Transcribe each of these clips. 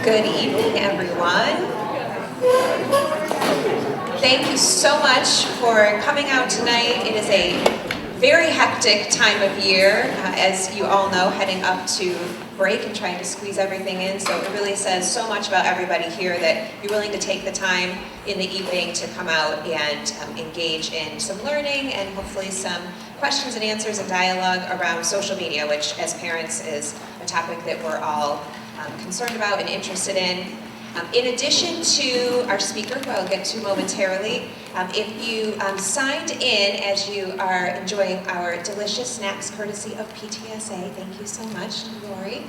Good evening, everyone. Thank you so much for coming out tonight. It is a very hectic time of year, as you all know, heading up to break and trying to squeeze everything in. So it really says so much about everybody here that you're willing to take the time in the evening to come out and engage in some learning and hopefully some questions and answers and dialogue around social media, which as parents is a topic that we're all concerned about and interested in. In addition to our speaker, who I'll get to momentarily, if you signed in as you are enjoying our delicious snacks courtesy of PTSA, thank you so much, Lori.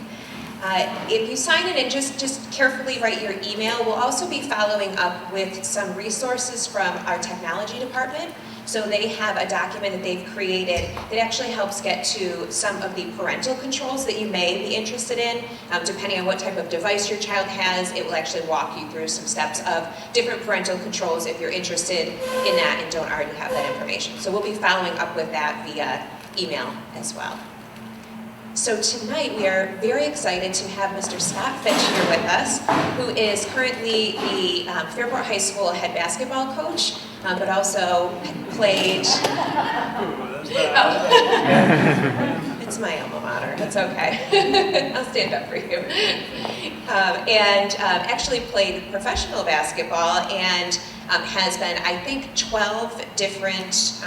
If you sign in and just carefully write your email, we'll also be following up with some resources from our technology department. So they have a document that they've created that actually helps get to some of the parental controls that you may be interested in. Depending on what type of device your child has, it will actually walk you through some steps of different parental controls if you're interested in that and don't already have that information. So we'll be following up with that via email as well. So tonight we are very excited to have Mr. Scott Fitch here with us, who is currently the Fairport High School head basketball coach, but also played... It's my alma mater, it's okay. I'll stand up for you. And actually played professional basketball and has been, I think, 12 different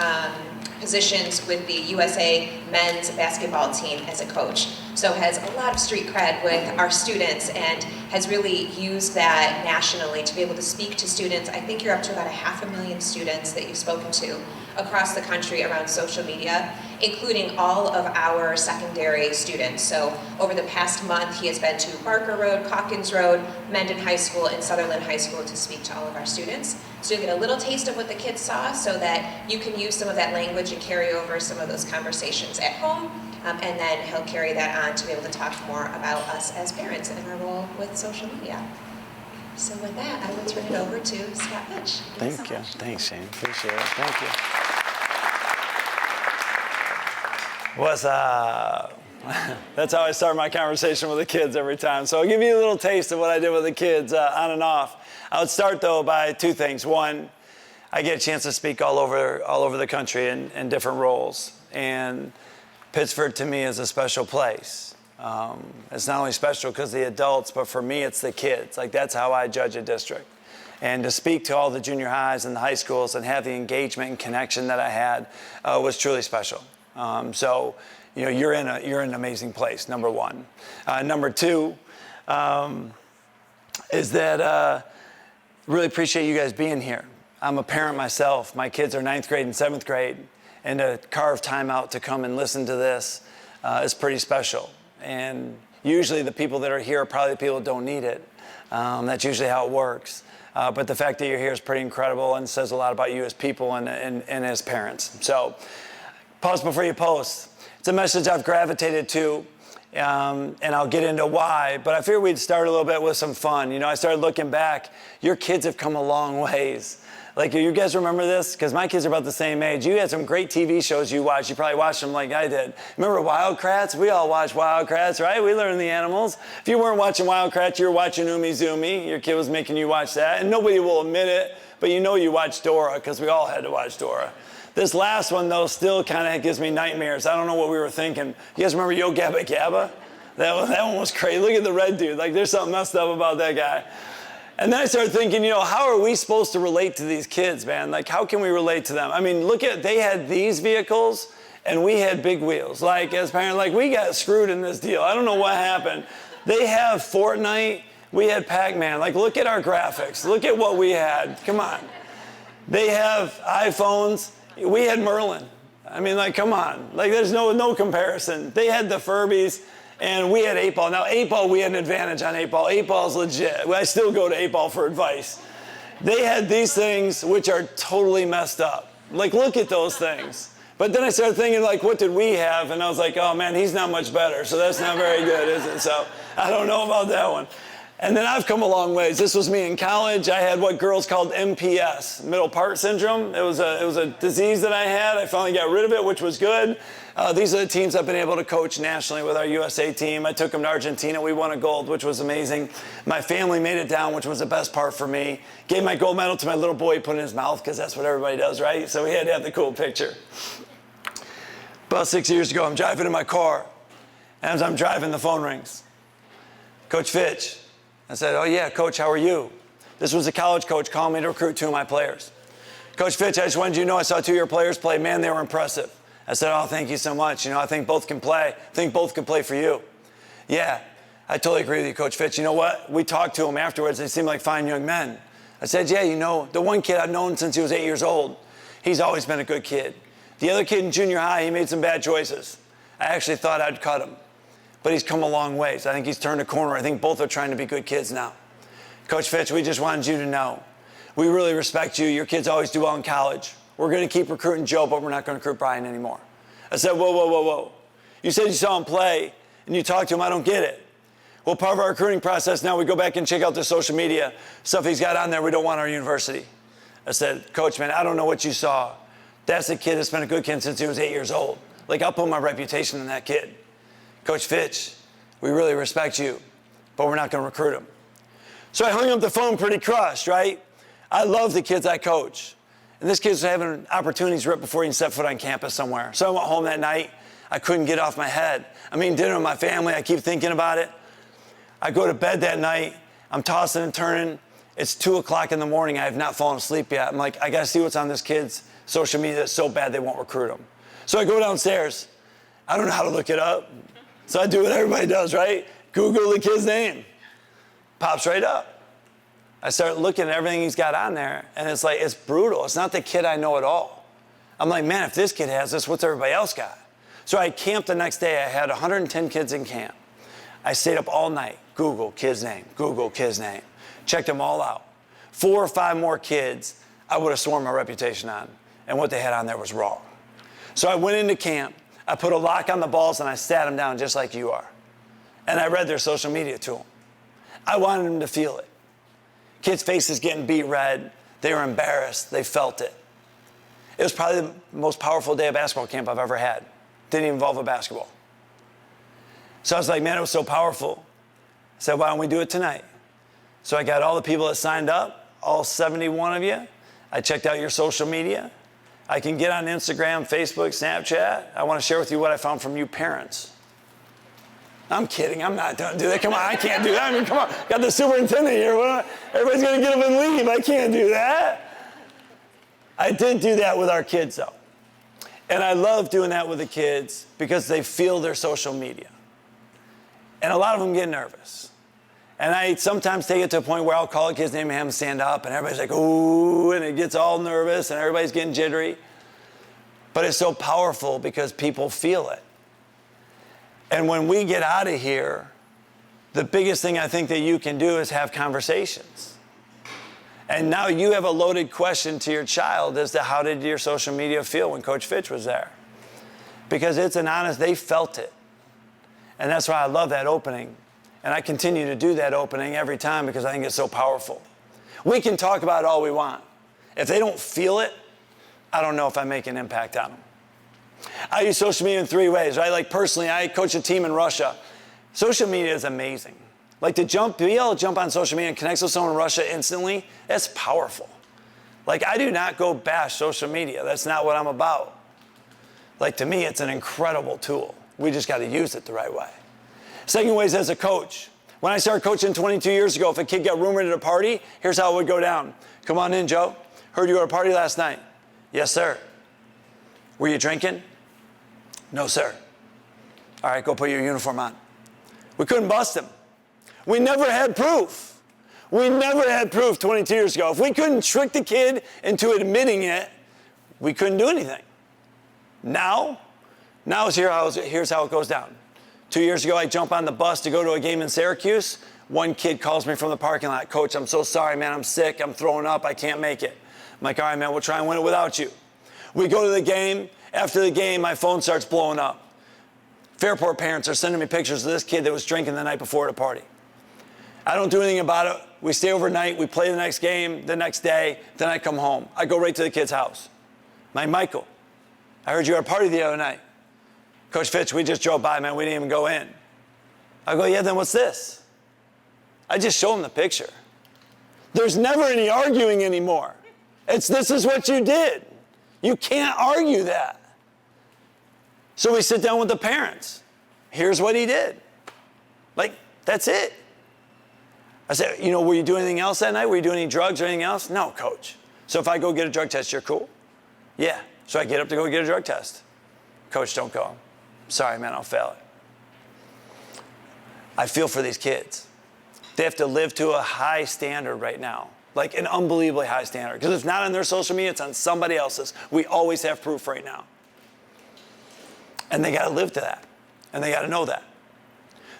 positions with the USA men's basketball team as a coach. So has a lot of street cred with our students and has really used that nationally to be able to speak to students. I think you're up to about 500,000 students that you've spoken to across the country around social media, including all of our secondary students. So over the past month, he has been to Barker Road, Calkins Road, Mendon High School, and Sutherland High School to speak to all of our students. So you'll get a little taste of what the kids saw so that you can use some of that language and carry over some of those conversations at home. And then he'll carry that on to be able to talk more about us as parents and our role with social media. So with that, I will turn it over to Scott Fitch. Thank you. Thanks, Shane. Appreciate it. Thank you. What's up? That's how I start my conversation with the kids every time. So I'll give you a little taste of what I did with the kids on and off. I would start, though, by two things. One, I get a chance to speak all over the country in different roles. And Pittsford, to me, is a special place. It's not only special because of the adults, but for me, it's the kids. Like, that's how I judge a district. And to speak to all the junior highs and the high schools and have the engagement and connection that I had was truly special. So, you know, you're in an amazing place, number one. Number two is that really appreciate you guys being here. I'm a parent myself. My kids are 9th grade and 7th grade. And to carve time out to come and listen to this is pretty special. And usually the people that are here are probably the people that don't need it. That's usually how it works. But the fact that you're here is pretty incredible and says a lot about you as people and as parents. So pause before you post. It's a message I've gravitated to, and I'll get into why. But I figured we'd start a little bit with some fun. You know, I started looking back. Your kids have come a long ways. Like, you guys remember this? Because my kids are about the same age. You had some great TV shows you watched. You probably watched them like I did. Remember Wild Kratts? We all watched Wild Kratts, right? We learned the animals. If you weren't watching Wild Kratts, you were watching Umi Zoomy. Your kid was making you watch that. And nobody will admit it, but you know you watched Dora because we all had to watch Dora. This last one, though, still kind of gives me nightmares. I don't know what we were thinking. You guys remember Yo Gabba Gabba? That one was crazy. Look at the red dude. Like, there's something messed up about that guy. And then I started thinking, you know, how are we supposed to relate to these kids, man? Like, how can we relate to them? I mean, they had these vehicles, and we had big wheels. Like, as parents, like, we got screwed in this deal. I don't know what happened. They have Fortnite. We had Pac-Man. Like, look at our graphics. Look at what we had. Come on. They have iPhones. We had Merlin. I mean, like, come on. Like, there's no comparison. They had the Furbies. And we had 8-Ball. Now, 8-Ball, we had an advantage on 8-Ball. 8-Ball's legit. I still go to 8-Ball for advice. They had these things which are totally messed up. Like, look at those things. But then I started thinking, like, what did we have? And I was like, oh, man, he's not much better. So that's not very good, is it? So I don't know about that one. And then I've come a long ways. This was me in college. I had what girls called MPS, middle part syndrome. It was a disease that I had. I finally got rid of it, which was good. These are the teams I've been able to coach nationally with our USA team. I took them to Argentina. We won a gold, which was amazing. My family made it down, which was the best part for me. Gave my gold medal to my little boy, put it in his mouth, because that's what everybody does, right? So we had to have the cool picture. About 6 years ago, I'm driving in my car. And as I'm driving, the phone rings. Coach Fitch. I said, oh yeah, Coach, how are you? This was a college coach calling me to recruit 2 of my players. Coach Fitch, I just wanted you to know I saw 2 of your players play. Man, they were impressive. I said, oh, thank you so much. I think both can play. I think both can play for you. Yeah, I totally agree with you, Coach Fitch. You know what? We talked to them afterwards. They seemed like fine young men. I said, yeah, the one kid I've known since he was 8 years old, he's always been a good kid. The other kid in junior high, he made some bad choices. I actually thought I'd cut him. But he's come a long ways. I think he's turned a corner. I think both are trying to be good kids now. Coach Fitch, we just wanted you to know, we really respect you. Your kids always do well in college. We're going to keep recruiting Joe, but we're not going to recruit Brian anymore. I said, whoa, whoa, whoa, whoa. You said you saw him play, and you talked to him. I don't get it. Well, part of our recruiting process now, we go back and check out the social media stuff he's got on there we don't want our university. I said, Coach, man, I don't know what you saw. That's a kid that's been a good kid since he was 8 years old. I'll put my reputation in that kid. Coach Fitch, we really respect you, but we're not going to recruit him. So I hung up the phone pretty crushed, right? I love the kids I coach. And this kid's having opportunities right before he can step foot on campus somewhere. So I went home that night. I couldn't get off my head. I'm eating dinner with my family. I keep thinking about it. I go to bed that night. I'm tossing and turning. It's 2 o'clock in the morning. I have not fallen asleep yet. I'm like, I got to see what's on this kid's social media that's so bad they won't recruit him. So I go downstairs. I don't know how to look it up. So I do what everybody does, right? Google the kid's name. Pops right up. I start looking at everything he's got on there, and it's brutal. It's not the kid I know at all. I'm like, man, if this kid has this, what's everybody else got? So I camped the next day. I had 110 kids in camp. I stayed up all night. Google kid's name. Google kid's name. Checked them all out. 4 or 5 more kids I would have sworn my reputation on, and what they had on there was wrong. So I went into camp. I put a lock on the balls and I sat them down just like you are. And I read their social media to them. I wanted them to feel it. Kids' faces getting beat red. They were embarrassed. They felt it. It was probably the most powerful day of basketball camp I've ever had. Didn't even involve a basketball. So I was like, man, it was so powerful. I said, why don't we do it tonight? So I got all the people that signed up, all 71 of you. I checked out your social media. I can get on Instagram, Facebook, Snapchat. I want to share with you what I found from you parents. I'm kidding. I'm not going to do that. Come on, I can't do that. I mean, come on. Got the superintendent here. Everybody's going to get up and leave. I can't do that. I did do that with our kids, though. And I love doing that with the kids because they feel their social media. And a lot of them get nervous. And I sometimes take it to a point where I'll call a kid's name and have them stand up, and everybody's like, ooh, and it gets all nervous, and everybody's getting jittery. But it's so powerful because people feel it. And when we get out of here, the biggest thing I think that you can do is have conversations. And now you have a loaded question to your child as to how did your social media feel when Coach Fitch was there? Because it's an honest, they felt it. And that's why I love that opening. And I continue to do that opening every time because I think it's so powerful. We can talk about it all we want. If they don't feel it, I don't know if I make an impact on them. I use social media in 3 ways, right? Like personally, I coach a team in Russia. Social media is amazing. Like to be able to jump on social media and connect with someone in Russia instantly, that's powerful. Like I do not go bash social media. That's not what I'm about. Like to me, it's an incredible tool. We just got to use it the right way. Second way is as a coach. When I started coaching 22 years ago, if a kid got rumored at a party, here's how it would go down. Come on in, Joe. Heard you were at a party last night. Yes, sir. Were you drinking? No, sir. All right, go put your uniform on. We couldn't bust him. We never had proof. We never had proof 22 years ago. If we couldn't trick the kid into admitting it, we couldn't do anything. Now here's how it goes down. 2 years ago, I jump on the bus to go to a game in Syracuse. One kid calls me from the parking lot. Coach, I'm so sorry, man. I'm sick. I'm throwing up. I can't make it. I'm like, all right, man, we'll try and win it without you. We go to the game. After the game, my phone starts blowing up. Fairport parents are sending me pictures of this kid that was drinking the night before at a party. I don't do anything about it. We stay overnight. We play the next game the next day. Then I come home. I go right to the kid's house. Michael, I heard you had a party the other night. Coach Fitch, we just drove by, man. We didn't even go in. I go, yeah, then what's this? I just show him the picture. There's never any arguing anymore. This is what you did. You can't argue that. So we sit down with the parents. Here's what he did. Like, that's it. I said, were you doing anything else that night? Were you doing any drugs or anything else? No, coach. So if I go get a drug test, you're cool? Yeah. So I get up to go get a drug test. Coach, don't go. Sorry, man, I'll fail it. I feel for these kids. They have to live to a high standard right now, like an unbelievably high standard. Because it's not on their social media, it's on somebody else's. We always have proof right now. And they got to live to that. And they got to know that.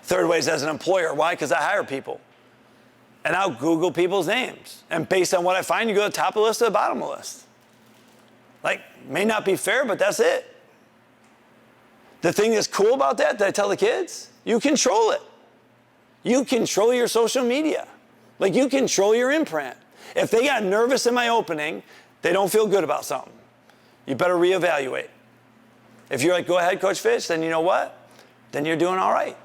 Third way is as an employer. Why? Because I hire people. And I'll Google people's names. And based on what I find, you go to the top of the list or the bottom of the list. Like, may not be fair, but that's it. The thing that's cool about that I tell the kids, you control it. You control your social media. Like, you control your imprint. If they got nervous in my opening, they don't feel good about something, you better reevaluate. If you're like, go ahead, Coach Fitch, then you know what? Then you're doing all right.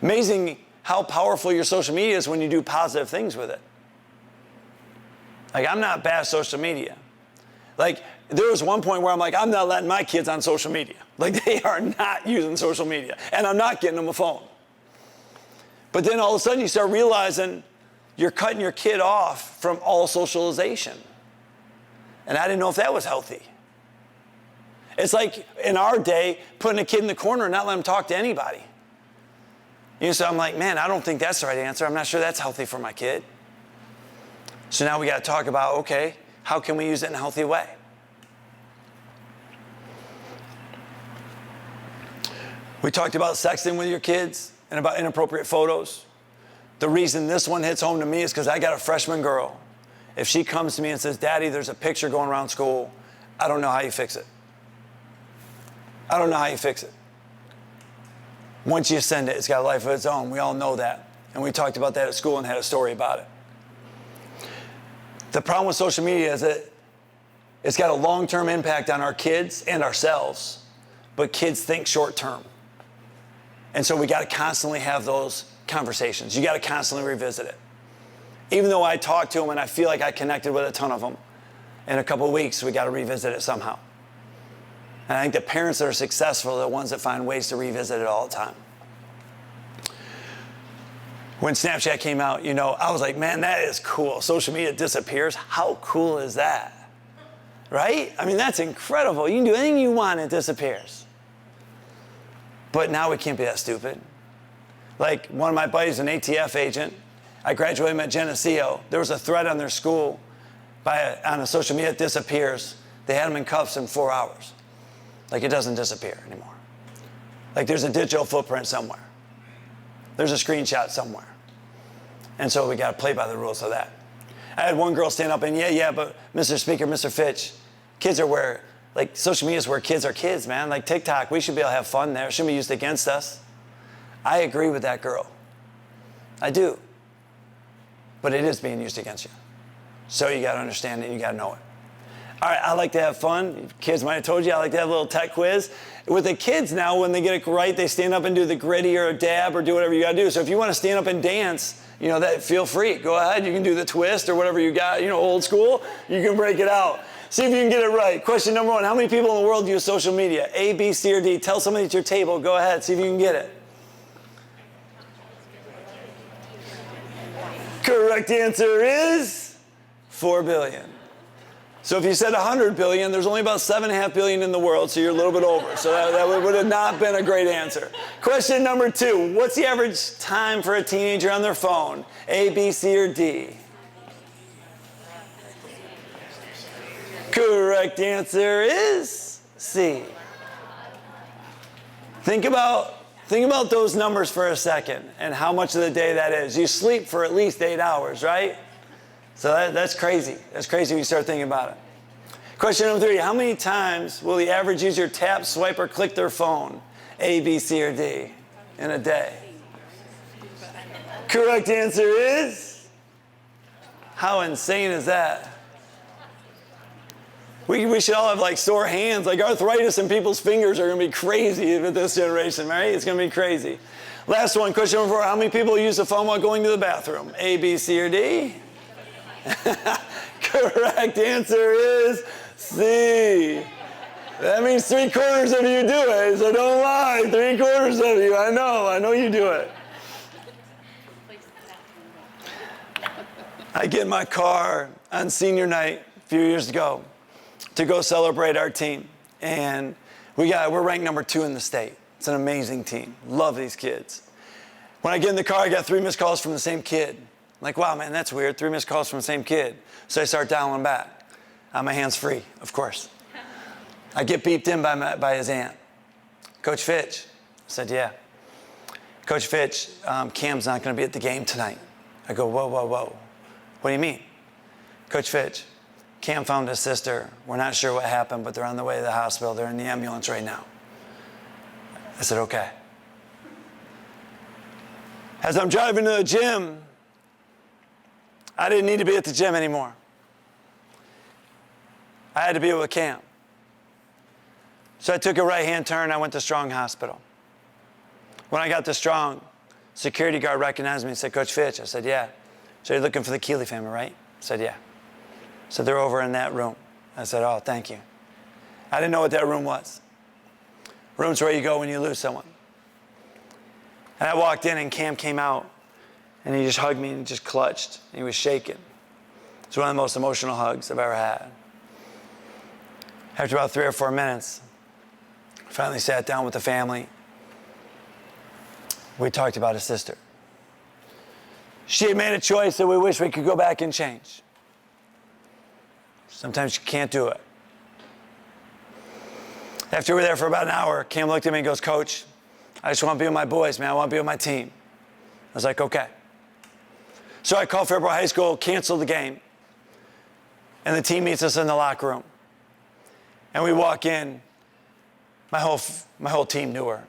Amazing how powerful your social media is when you do positive things with it. Like, I'm not bad at social media. Like, there was one point where I'm like, I'm not letting my kids on social media. Like, they are not using social media. And I'm not getting them a phone. But then all of a sudden you start realizing you're cutting your kid off from all socialization. And I didn't know if that was healthy. It's like in our day, putting a kid in the corner and not letting him talk to anybody. So I'm like, man, I don't think that's the right answer. I'm not sure that's healthy for my kid. So now we got to talk about, okay, how can we use it in a healthy way? We talked about sexting with your kids and about inappropriate photos. The reason this one hits home to me is because I got a freshman girl. If she comes to me and says, Daddy, there's a picture going around school, I don't know how you fix it. I don't know how you fix it. Once you send it, it's got a life of its own. We all know that. And we talked about that at school and had a story about it. The problem with social media is that it's got a long-term impact on our kids and ourselves, but kids think short-term. And so we got to constantly have those conversations. You got to constantly revisit it. Even though I talk to them and I feel like I connected with a ton of them, in a couple of weeks, we got to revisit it somehow. And I think the parents that are successful are the ones that find ways to revisit it all the time. When Snapchat came out, I was like, man, that is cool. Social media disappears. How cool is that? Right? I mean, that's incredible. You can do anything you want, it disappears. But now we can't be that stupid. Like, one of my buddies, an ATF agent, I graduated him at Geneseo. There was a thread on their school on a social media, it disappears. They had him in cuffs in 4 hours. Like, it doesn't disappear anymore. Like, there's a digital footprint somewhere. There's a screenshot somewhere. And so we got to play by the rules of that. I had one girl stand up and, but Mr. Speaker, Mr. Fitch, kids are where, like, social media is where kids are kids, man. Like TikTok, we should be able to have fun there. It shouldn't be used against us. I agree with that girl. I do. But it is being used against you. So you got to understand it, you got to know it. All right, I like to have fun. Kids might have told you I like to have a little tech quiz. With the kids now, when they get it right, they stand up and do the gritty or a dab or do whatever you got to do. So if you want to stand up and dance, that feel free. Go ahead. You can do the twist or whatever you got, old school. You can break it out. See if you can get it right. Question number 1, how many people in the world use social media? A, B, C, or D? Tell somebody at your table. Go ahead. See if you can get it. Correct answer is 4 billion. So if you said 100 billion, there's only about 7.5 billion in the world, so you're a little bit over. So that would have not been a great answer. Question number 2, what's the average time for a teenager on their phone? A, B, C, or D? Correct answer is C. Think about those numbers for a second and how much of the day that is. You sleep for at least 8 hours, right? So that's crazy. That's crazy when you start thinking about it. Question number 3, how many times will the average user tap, swipe, or click their phone? A, B, C, or D in a day? Correct answer is, how insane is that? We should all have like sore hands. Like arthritis in people's fingers are going to be crazy with this generation, right? It's going to be crazy. Last one, question number 4. How many people use the phone while going to the bathroom? A, B, C, or D? Correct answer is C. That means 3/4 of you do it, so don't lie. 3/4 of you, I know you do it. I get in my car on senior night a few years ago to go celebrate our team. And we're ranked number 2 in the state. It's an amazing team. Love these kids. When I get in the car, I got 3 missed calls from the same kid. I'm like, wow, man, that's weird. 3 missed calls from the same kid. So I start dialing back. My hand's free, of course. I get beeped in by his aunt. Coach Fitch. I said, yeah. Coach Fitch, Cam's not going to be at the game tonight. I go, whoa, whoa, whoa. What do you mean? Coach Fitch, Cam found his sister. We're not sure what happened, but they're on the way to the hospital. They're in the ambulance right now. I said, okay. As I'm driving to the gym, I didn't need to be at the gym anymore. I had to be with Cam. So I took a right-hand turn. I went to Strong Hospital. When I got to Strong, security guard recognized me and said, Coach Fitch. I said, yeah. So you're looking for the Keeley family, right? I said, yeah. So they're over in that room. I said, oh, thank you. I didn't know what that room was. Room's where you go when you lose someone. And I walked in and Cam came out and he just hugged me and just clutched. And he was shaking. It's one of the most emotional hugs I've ever had. After about 3 or 4 minutes, I finally sat down with the family. We talked about his sister. She had made a choice that we wish we could go back and change. Sometimes you can't do it. After we were there for about an hour, Cam looked at me and goes, Coach, I just want to be with my boys, man. I want to be with my team. I was like, okay. So I called Fairport High School, canceled the game, and the team meets us in the locker room. And we walk in. My whole team knew her.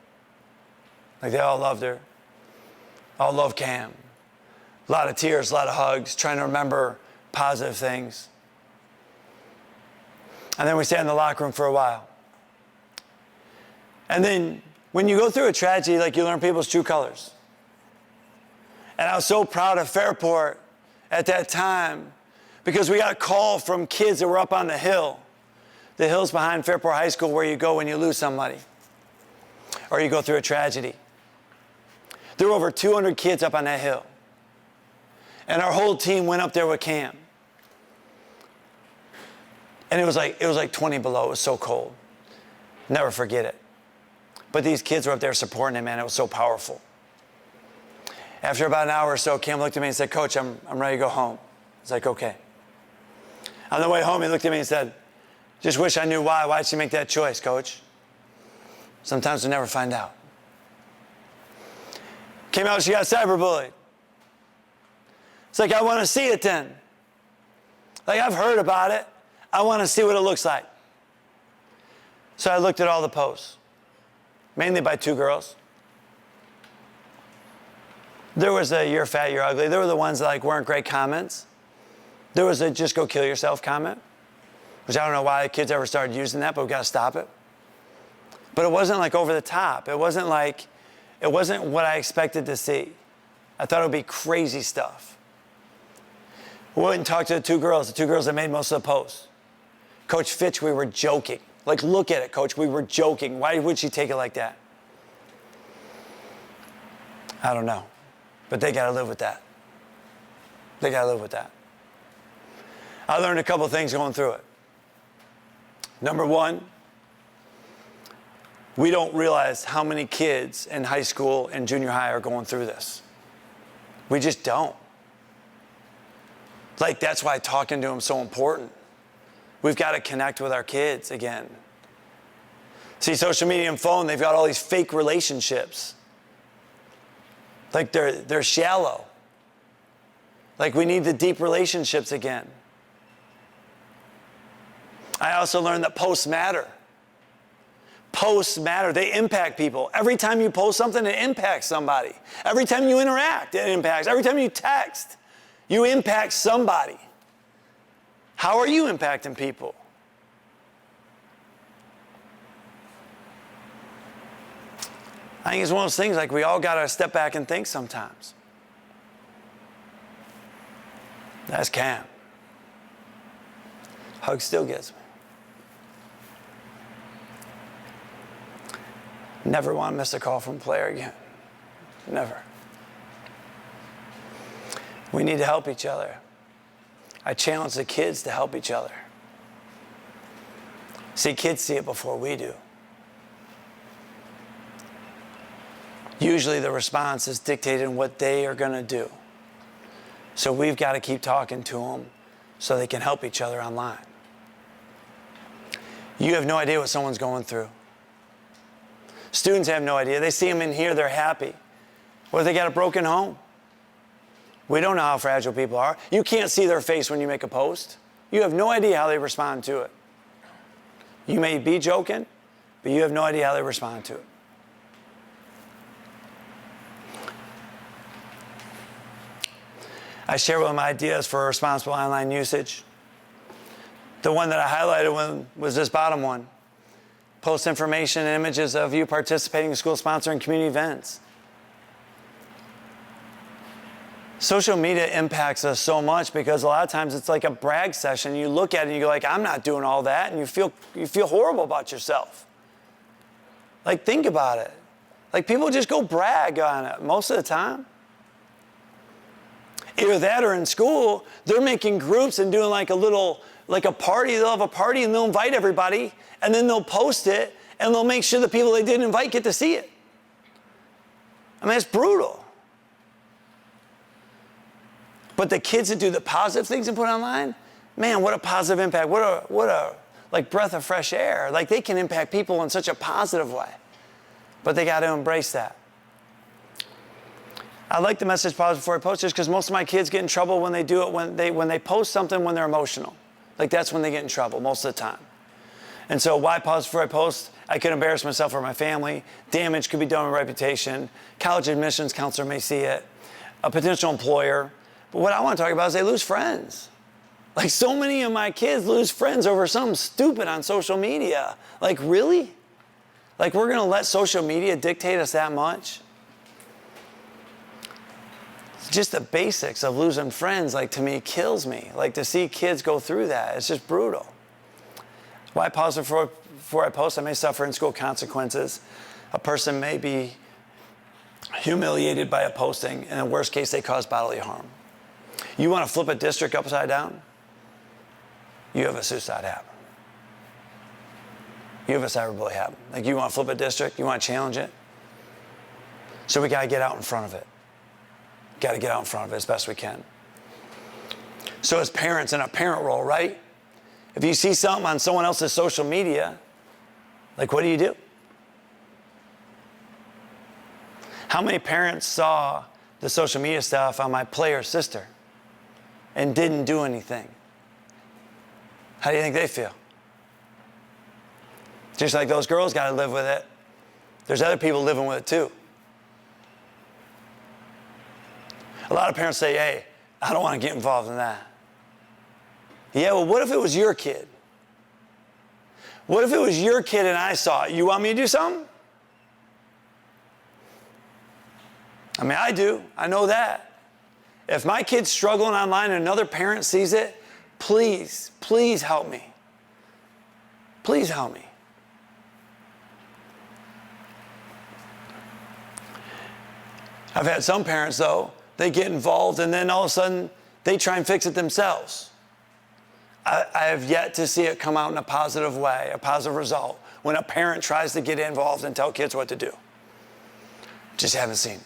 Like they all loved her. All loved Cam. A lot of tears, a lot of hugs, trying to remember positive things. And then we sat in the locker room for a while. And then when you go through a tragedy, like you learn people's true colors. And I was so proud of Fairport at that time because we got a call from kids that were up on the hill. The hill's behind Fairport High School where you go when you lose somebody or you go through a tragedy. There were over 200 kids up on that hill. And our whole team went up there with Cam. And it was like 20 below. It was so cold. Never forget it. But these kids were up there supporting him, man. It was so powerful. After about an hour or so, Cam looked at me and said, Coach, I'm ready to go home. I was like, okay. On the way home, he looked at me and said, just wish I knew why. Why'd she make that choice, Coach? Sometimes we never find out. Came out, she got cyberbullied. It's like, I want to see it then. Like, I've heard about it. I want to see what it looks like. So I looked at all the posts, mainly by 2 girls. There was a "you're fat, you're ugly." There were the ones that like weren't great comments. There was a "just go kill yourself" comment, which I don't know why kids ever started using that, but we've got to stop it. But it wasn't like over the top. It wasn't what I expected to see. I thought it would be crazy stuff. We went and talked to the 2 girls that made most of the posts. Coach Fitch, we were joking. Like, look at it, Coach, we were joking. Why would she take it like that? I don't know. But they got to live with that. They got to live with that. I learned a couple things going through it. Number 1, we don't realize how many kids in high school and junior high are going through this. We just don't. Like, that's why talking to them is so important. We've got to connect with our kids again. See, social media and phone, they've got all these fake relationships. Like they're shallow. Like we need the deep relationships again. I also learned that posts matter. Posts matter. They impact people. Every time you post something, it impacts somebody. Every time you interact, it impacts. Every time you text, you impact somebody. How are you impacting people? I think it's one of those things like we all got to step back and think sometimes. That's Cam. Hug still gets me. Never want to miss a call from a player again. Never. We need to help each other. I challenge the kids to help each other. See, kids see it before we do. Usually the response is dictated in what they are going to do. So we've got to keep talking to them so they can help each other online. You have no idea what someone's going through. Students have no idea. They see them in here, they're happy. What if they got a broken home? We don't know how fragile people are. You can't see their face when you make a post. You have no idea how they respond to it. You may be joking, but you have no idea how they respond to it. I share with them ideas for responsible online usage. The one that I highlighted was this bottom one. Post information and images of you participating in school sponsoring community events. Social media impacts us so much because a lot of times it's like a brag session. You look at it and you go like, I'm not doing all that, and you feel horrible about yourself. Like, think about it. Like, people just go brag on it most of the time. Either that or in school, they're making groups and doing like a party. They'll have a party and they'll invite everybody, and then they'll post it, and they'll make sure the people they didn't invite get to see it. I mean, it's brutal. But the kids that do the positive things and put online, man, what a positive impact. What a like breath of fresh air. Like, they can impact people in such a positive way. But they got to embrace that. I like the message pause before I post just because most of my kids get in trouble when they do it, when they post something when they're emotional. Like, that's when they get in trouble most of the time. And so why pause before I post? I could embarrass myself or my family. Damage could be done to my reputation. College admissions counselor may see it. A potential employer. But what I want to talk about is they lose friends. Like, so many of my kids lose friends over something stupid on social media. Like, really? Like, we're going to let social media dictate us that much? Just the basics of losing friends, like, to me, kills me. Like, to see kids go through that, it's just brutal. Why pause before I post? I may suffer in school consequences. A person may be humiliated by a posting, and in the worst case, they cause bodily harm. You want to flip a district upside down? You have a suicide happen. You have a cyberbully happen. Like, you want to flip a district? You want to challenge it? So we got to get out in front of it. Got to get out in front of it as best we can. So as parents, in a parent role, right? If you see something on someone else's social media, like, what do? How many parents saw the social media stuff on my player's sister and didn't do anything? How do you think they feel? Just like those girls got to live with it, there's other people living with it too. A lot of parents say, hey, I don't want to get involved in that. Yeah, well, what if it was your kid? What if it was your kid and I saw it? You want me to do something? I mean, I do. I know that. If my kid's struggling online and another parent sees it, please, please help me. Please help me. I've had some parents, though, they get involved and then all of a sudden they try and fix it themselves. I have yet to see it come out in a positive way, a positive result, when a parent tries to get involved and tell kids what to do. Just haven't seen it.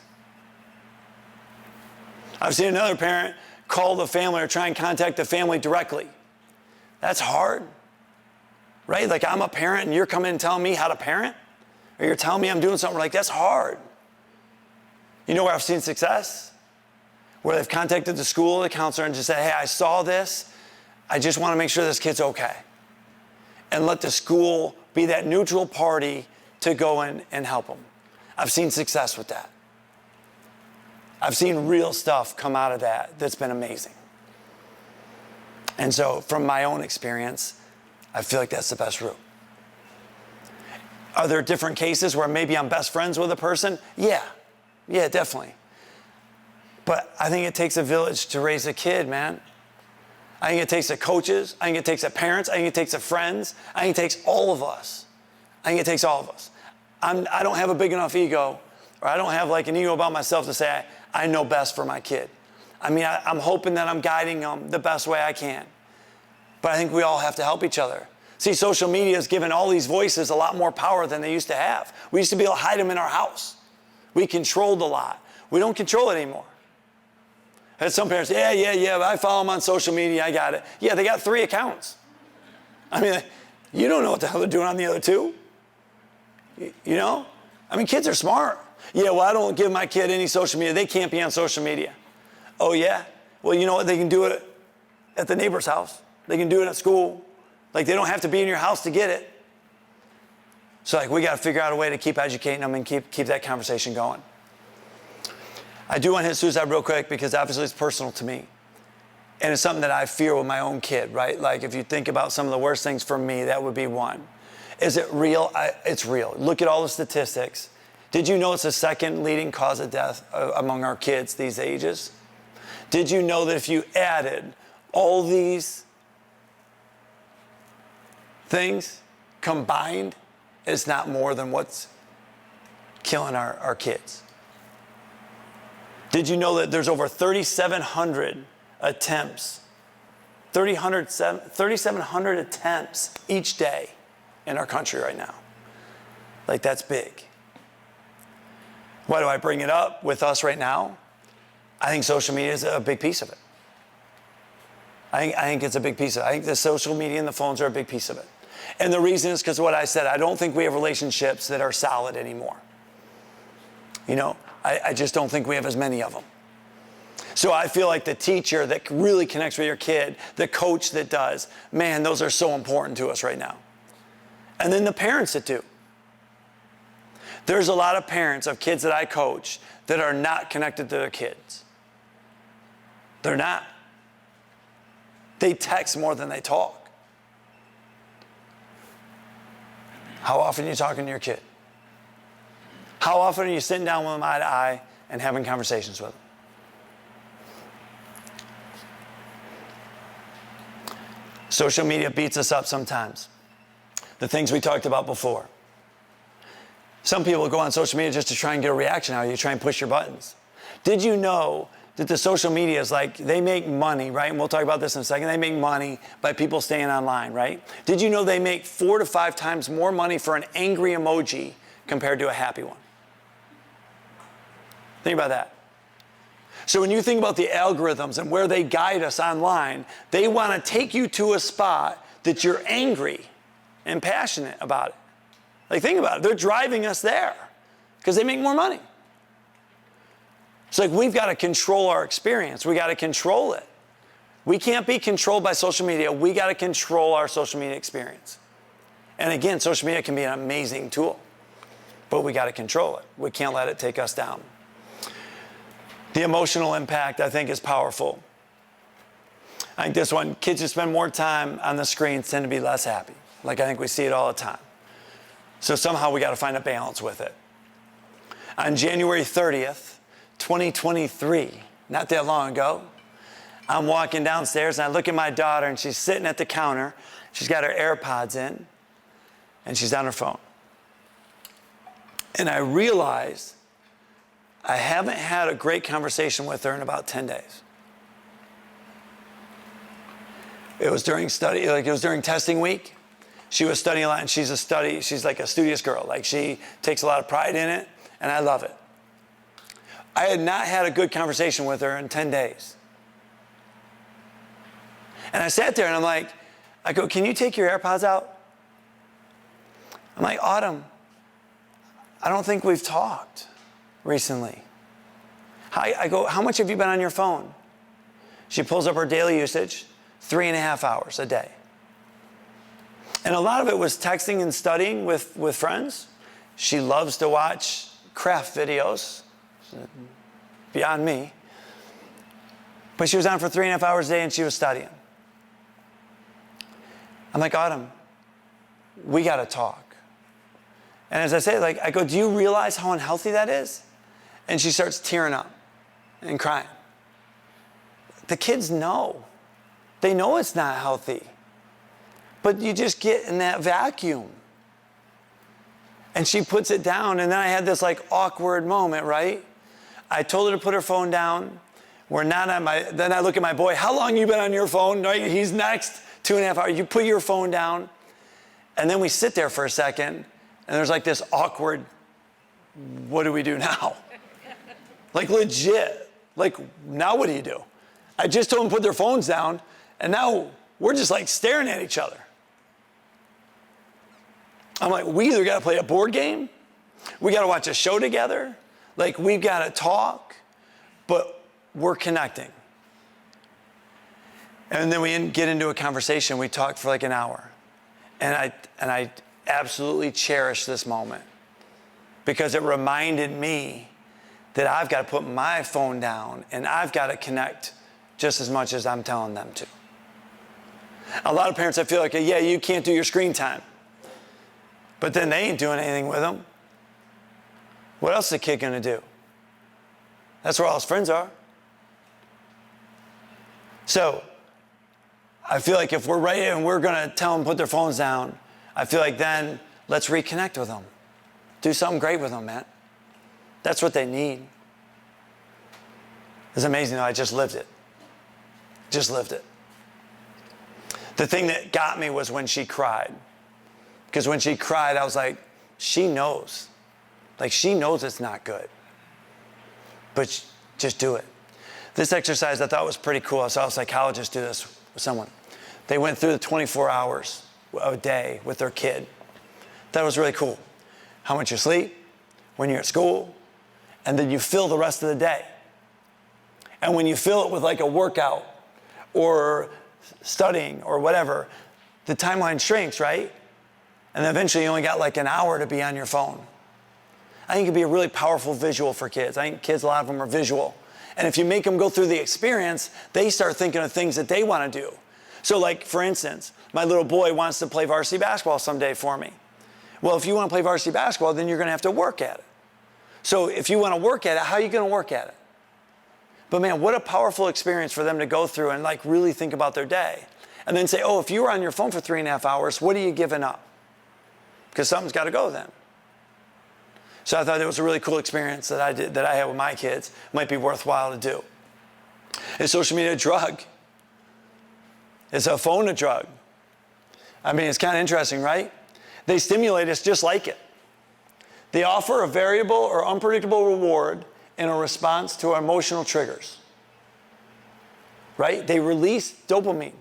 I've seen another parent call the family or try and contact the family directly. That's hard, right? Like, I'm a parent and you're coming and telling me how to parent? Or you're telling me I'm doing something, like, that's hard. You know where I've seen success? Where they've contacted the school or the counselor and just said, hey, I saw this. I just want to make sure this kid's okay. And let the school be that neutral party to go in and help them. I've seen success with that. I've seen real stuff come out of that that's been amazing. And so from my own experience, I feel like that's the best route. Are there different cases where maybe I'm best friends with a person? Yeah, definitely. But I think it takes a village to raise a kid, man. I think it takes the coaches. I think it takes the parents. I think it takes the friends. I think it takes all of us. I think it takes all of us. I don't have a big enough ego, or I don't have like an ego about myself to say I know best for my kid. I mean, I'm hoping that I'm guiding them the best way I can. But I think we all have to help each other. See, social media has given all these voices a lot more power than they used to have. We used to be able to hide them in our house. We controlled a lot. We don't control it anymore. I had some parents, yeah, I follow them on social media, I got it. Yeah, they got 3 accounts. I mean, you don't know what the hell they're doing on the other 2. You know? I mean, kids are smart. Yeah, well, I don't give my kid any social media. They can't be on social media. Oh, yeah? Well, you know what? They can do it at the neighbor's house. They can do it at school. Like, they don't have to be in your house to get it. So, like, we got to figure out a way to keep educating them and keep that conversation going. I do want to hit suicide real quick because obviously it's personal to me. And it's something that I fear with my own kid, right? Like, if you think about some of the worst things for me, that would be one. Is it real? It's real. Look at all the statistics. Did you know it's the second leading cause of death among our kids these ages? Did you know that if you added all these things combined, it's not more than what's killing our kids? Did you know that there's over 3,700 attempts, 3,700 attempts each day in our country right now? Like, that's big. Why do I bring it up with us right now? I think social media is a big piece of it. I think it's a big piece of it. I think the social media and the phones are a big piece of it. And the reason is because of what I said. I don't think we have relationships that are solid anymore. You know, I just don't think we have as many of them. So I feel like the teacher that really connects with your kid, the coach that does, man, those are so important to us right now. And then the parents that do. There's a lot of parents of kids that I coach that are not connected to their kids. They're not. They text more than they talk. How often are you talking to your kid? How often are you sitting down with them eye to eye and having conversations with them? Social media beats us up sometimes. The things we talked about before. Some people go on social media just to try and get a reaction out of you, try and push your buttons. Did you know that the social media is like, they make money, right? And we'll talk about this in a second. They make money by people staying online, right? Did you know they make 4 to 5 times more money for an angry emoji compared to a happy one? Think about that. So when you think about the algorithms and where they guide us online, they want to take you to a spot that you're angry and passionate about it. Like, think about it. They're driving us there because they make more money. It's like we've got to control our experience. We got to control it. We can't be controlled by social media. We got to control our social media experience. And again, social media can be an amazing tool, but we got to control it. We can't let it take us down. The emotional impact, I think, is powerful. I think this one, kids who spend more time on the screens tend to be less happy. Like, I think we see it all the time. So somehow we got to find a balance with it. On January 30th, 2023, not that long ago, I'm walking downstairs and I look at my daughter and she's sitting at the counter. She's got her AirPods in and she's on her phone. And I realized I haven't had a great conversation with her in about 10 days. It was during testing week. She was studying a lot, and she's like a studious girl. Like, she takes a lot of pride in it, and I love it. I had not had a good conversation with her in 10 days. And I sat there and I go, can you take your AirPods out? I'm like, Autumn, I don't think we've talked recently. I go, how much have you been on your phone? She pulls up her daily usage, 3.5 hours a day. And a lot of it was texting and studying with friends, She loves to watch craft videos, beyond me. But she was on for 3.5 hours a day and she was studying. I'm like, Autumn, we got to talk. And as I say, like, I go, do you realize how unhealthy that is? And she starts tearing up and crying. The kids know. They know it's not healthy. But you just get in that vacuum. And she puts it down, and then I had this like awkward moment, right? I told her to put her phone down. We're not on then I look at my boy, how long you been on your phone? Right? He's next, 2.5 hours. You put your phone down. And then we sit there for a second, and there's like this awkward, what do we do now? Like legit. Like, now what do you do? I just told them to put their phones down, and now we're just like staring at each other. I'm like, we either got to play a board game, we got to watch a show together, like we've got to talk, but we're connecting. And then we get into a conversation. We talked for like an hour. And I absolutely cherish this moment because it reminded me that I've got to put my phone down and I've got to connect just as much as I'm telling them to. A lot of parents, I feel like, yeah, you can't do your screen time. But then they ain't doing anything with them. What else is a kid going to do? That's where all his friends are. So I feel like if we're right and we're going to tell them to put their phones down, I feel like then let's reconnect with them. Do something great with them, man. That's what they need. It's amazing though, I just lived it. Just lived it. The thing that got me was when she cried. Because when she cried, I was like, she knows. Like, she knows it's not good. But just do it. This exercise I thought was pretty cool. I saw a psychologist do this with someone. They went through the 24 hours a day with their kid. That was really cool. How much you sleep, when you're at school, and then you fill the rest of the day. And when you fill it with like a workout or studying or whatever, the timeline shrinks, right? And then eventually you only got like an hour to be on your phone. I think it could be a really powerful visual for kids. I think kids, a lot of them are visual. And if you make them go through the experience, they start thinking of things that they want to do. So like, for instance, my little boy wants to play varsity basketball someday for me. Well, if you want to play varsity basketball, then you're going to have to work at it. So if you want to work at it, how are you going to work at it? But man, what a powerful experience for them to go through and like really think about their day. And then say, oh, if you were on your phone for 3.5 hours, what are you giving up? Because something's got to go then. So I thought it was a really cool experience that I had with my kids. Might be worthwhile to do. Is social media a drug? Is a phone a drug? I mean, it's kind of interesting, right? They stimulate us just like it. They offer a variable or unpredictable reward in a response to our emotional triggers. Right? They release dopamine.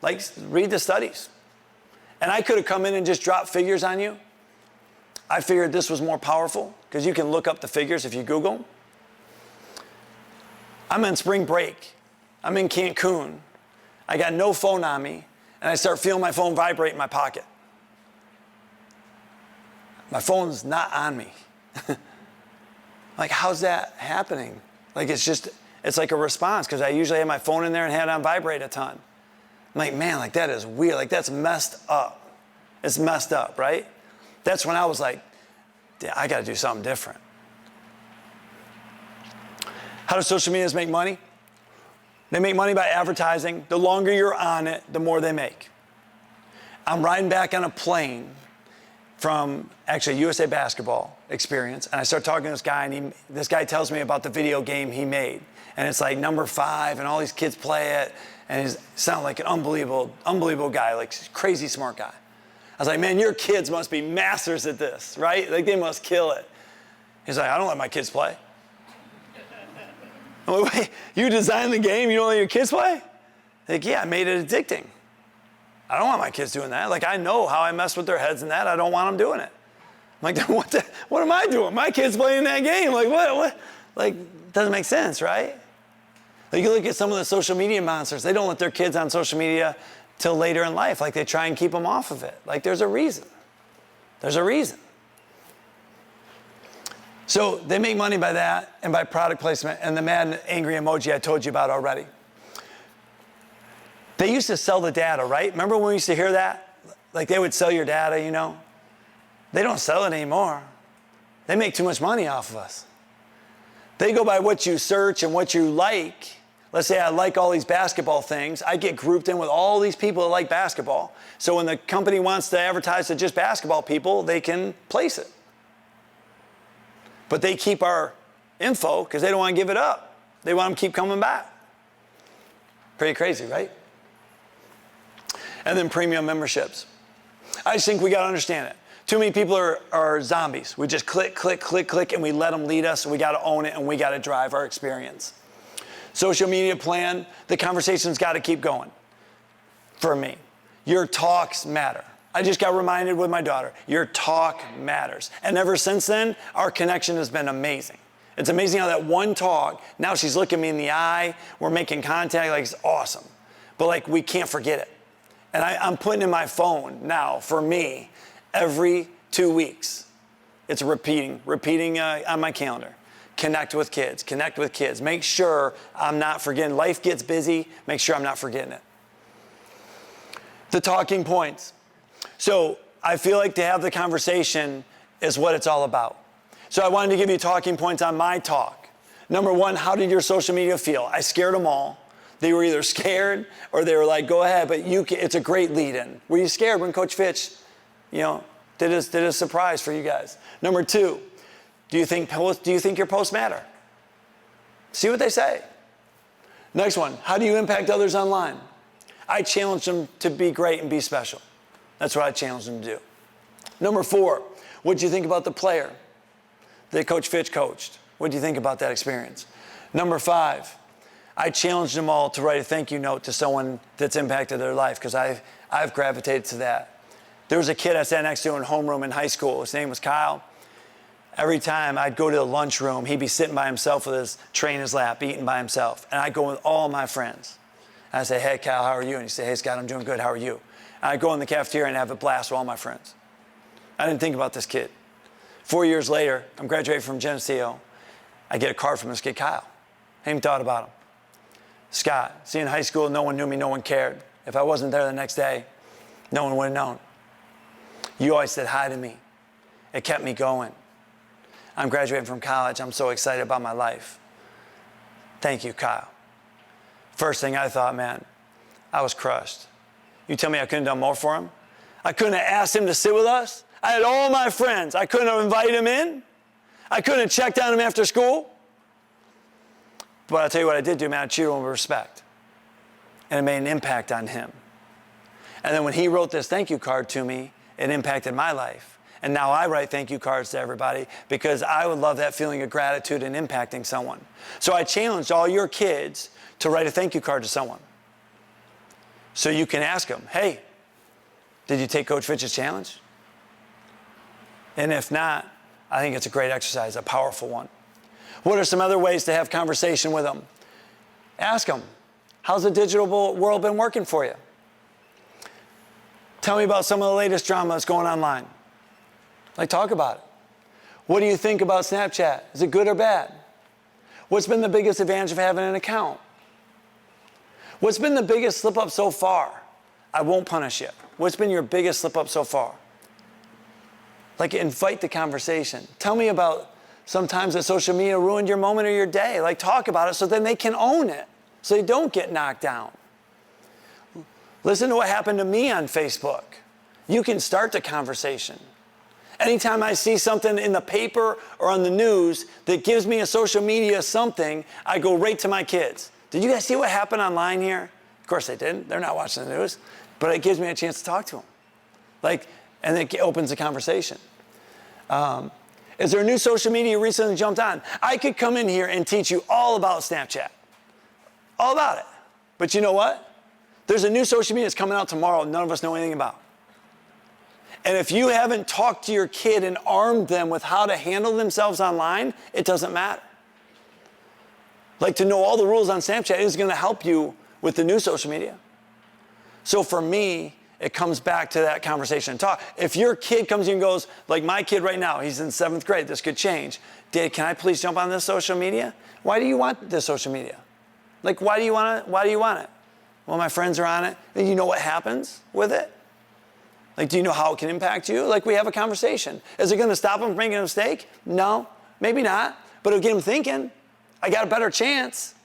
Like, read the studies. And I could have come in and just dropped figures on you. I figured this was more powerful because you can look up the figures if you Google them. I'm in spring break. I'm in Cancun. I got no phone on me, and I start feeling my phone vibrate in my pocket. My phone's not on me. Like, how's that happening? Like, it's like a response because I usually have my phone in there and had it on vibrate a ton. I'm like, man, like that is weird. Like, that's messed up. It's messed up, right? That's when I was like, I got to do something different. How do social medias make money? They make money by advertising. The longer you're on it, the more they make. I'm riding back on a plane from actually USA basketball experience, and I start talking to this guy, and this guy tells me about the video game he made. And it's like number 5, and all these kids play it, and he sounds like an unbelievable guy, like crazy smart guy. I was like, man, your kids must be masters at this, right? Like, they must kill it. He's like, I don't let my kids play. I'm like, wait, you designed the game, you don't let your kids play? Like, yeah, I made it addicting. I don't want my kids doing that. Like, I know how I mess with their heads and that. I don't want them doing it. I'm like, what am I doing? My kid's playing that game. Like, what? Like, doesn't make sense, right? Like, you look at some of the social media monsters. They don't let their kids on social media till later in life. Like, they try and keep them off of it. Like, there's a reason. There's a reason. So they make money by that and by product placement and the mad and angry emoji I told you about already. They used to sell the data, right? Remember when we used to hear that? Like they would sell your data, you know? They don't sell it anymore. They make too much money off of us. They go by what you search and what you like. Let's say I like all these basketball things. I get grouped in with all these people that like basketball. So when the company wants to advertise to just basketball people, they can place it. But they keep our info because they don't want to give it up. They want them to keep coming back. Pretty crazy, right? And then premium memberships. I just think we got to understand it. Too many people are zombies. We just click, click, click, click, and we let them lead us. We got to own it, and we got to drive our experience. Social media plan, the conversation's got to keep going. For me, your talks matter. I just got reminded with my daughter, your talk matters. And ever since then, our connection has been amazing. It's amazing how that one talk, now she's looking me in the eye, we're making contact, like it's awesome. But like we can't forget it. And I'm putting in my phone now, for me, every 2 weeks. It's repeating on my calendar. Connect with kids, connect with kids. Make sure I'm not forgetting. Life gets busy, make sure I'm not forgetting it. The talking points. So I feel like to have the conversation is what it's all about. So I wanted to give you talking points on my talk. Number one, how did your social media feel? I scared them all. They were either scared or they were like, go ahead, but it's a great lead-in. Were you scared when Coach Fitch, did a surprise for you guys? Number two, do you think your posts matter? See what they say. Next one, how do you impact others online? I challenge them to be great and be special. That's what I challenge them to do. Number four, what did you think about the player that Coach Fitch coached? What did you think about that experience? Number five, I challenged them all to write a thank you note to someone that's impacted their life because I've gravitated to that. There was a kid I sat next to in homeroom in high school. His name was Kyle. Every time I'd go to the lunchroom, he'd be sitting by himself with his tray in his lap, eating by himself. And I'd go with all my friends. And I'd say, hey, Kyle, how are you? And he'd say, hey, Scott, I'm doing good. How are you? And I'd go in the cafeteria and have a blast with all my friends. I didn't think about this kid. 4 years later, I'm graduating from Geneseo. I get a card from this kid, Kyle. I even thought about him. Scott, see, in high school, no one knew me, no one cared. If I wasn't there the next day, no one would have known. You always said hi to me. It kept me going. I'm graduating from college. I'm so excited about my life. Thank you, Kyle. First thing I thought, man, I was crushed. You tell me I couldn't have done more for him? I couldn't have asked him to sit with us? I had all my friends. I couldn't have invited him in? I couldn't have checked on him after school? But I'll tell you what I did do, man. I treated him with respect. And it made an impact on him. And then when he wrote this thank you card to me, it impacted my life. And now I write thank you cards to everybody because I would love that feeling of gratitude and impacting someone. So I challenged all your kids to write a thank you card to someone. So you can ask them, hey, did you take Coach Fitch's challenge? And if not, I think it's a great exercise, a powerful one. What are some other ways to have conversation with them? Ask them, how's the digital world been working for you? Tell me about some of the latest drama that's going online. Like, talk about it. What do you think about Snapchat? Is it good or bad? What's been the biggest advantage of having an account? What's been the biggest slip up so far? I won't punish you. What's been your biggest slip up so far? Like, invite the conversation. Tell me about sometimes that social media ruined your moment or your day. Like, talk about it so then they can own it, so they don't get knocked down. Listen to what happened to me on Facebook. You can start the conversation. Anytime I see something in the paper or on the news that gives me a social media something, I go right to my kids. Did you guys see what happened online here? Of course they didn't. They're not watching the news. But it gives me a chance to talk to them. And it opens a conversation. Is there a new social media you recently jumped on? I could come in here and teach you all about Snapchat. All about it. But you know what? There's a new social media that's coming out tomorrow none of us know anything about. And if you haven't talked to your kid and armed them with how to handle themselves online, it doesn't matter. Like, to know all the rules on Snapchat is going to help you with the new social media. So for me, it comes back to that conversation and talk. If your kid comes in and goes, like my kid right now, he's in 7th grade, this could change. Dad, can I please jump on this social media? Why do you want this social media? Like, why do you want it? Why do you want it? Well, my friends are on it. And you know what happens with it? Like, do you know how it can impact you? Like, we have a conversation. Is it going to stop them from making a mistake? No, maybe not. But it'll get them thinking. I got a better chance.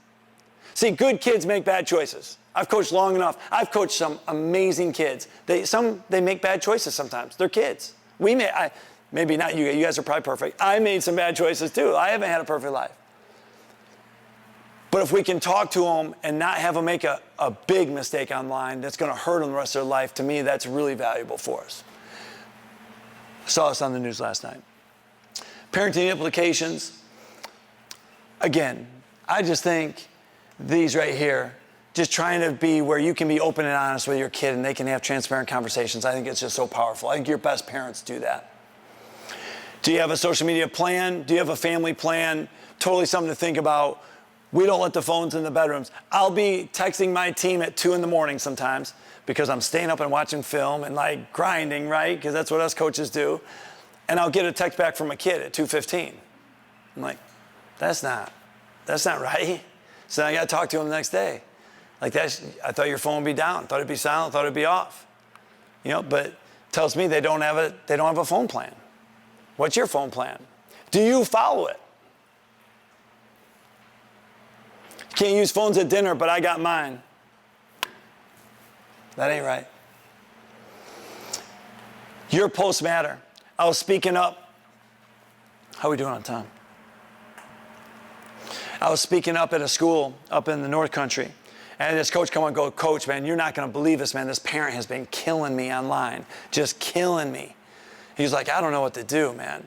See, good kids make bad choices. I've coached long enough. I've coached some amazing kids. They make bad choices sometimes. They're kids. Maybe not you. You guys are probably perfect. I made some bad choices too. I haven't had a perfect life. But if we can talk to them and not have them make a big mistake online that's going to hurt them the rest of their life, to me, that's really valuable for us. I saw this on the news last night. Parenting implications. Again, I just think these right here, just trying to be where you can be open and honest with your kid and they can have transparent conversations. I think it's just so powerful. I think your best parents do that. Do you have a social media plan? Do you have a family plan? Totally something to think about. We don't let the phones in the bedrooms. I'll be texting my team at 2 in the morning sometimes because I'm staying up and watching film and like grinding, right? Because that's what us coaches do. And I'll get a text back from a kid at 2:15. I'm like, that's not right. So I got to talk to him the next day. Like I thought your phone would be down. Thought it'd be silent. Thought it'd be off. You know, but it tells me they don't have a phone plan. What's your phone plan? Do you follow it? Can't use phones at dinner, but I got mine. That ain't right. Your posts matter. I was speaking up. How are we doing on time? I was speaking up at a school up in the North Country. And this coach come on and go, Coach, man, you're not going to believe this, man. This parent has been killing me online. Just killing me. He's like, I don't know what to do, man.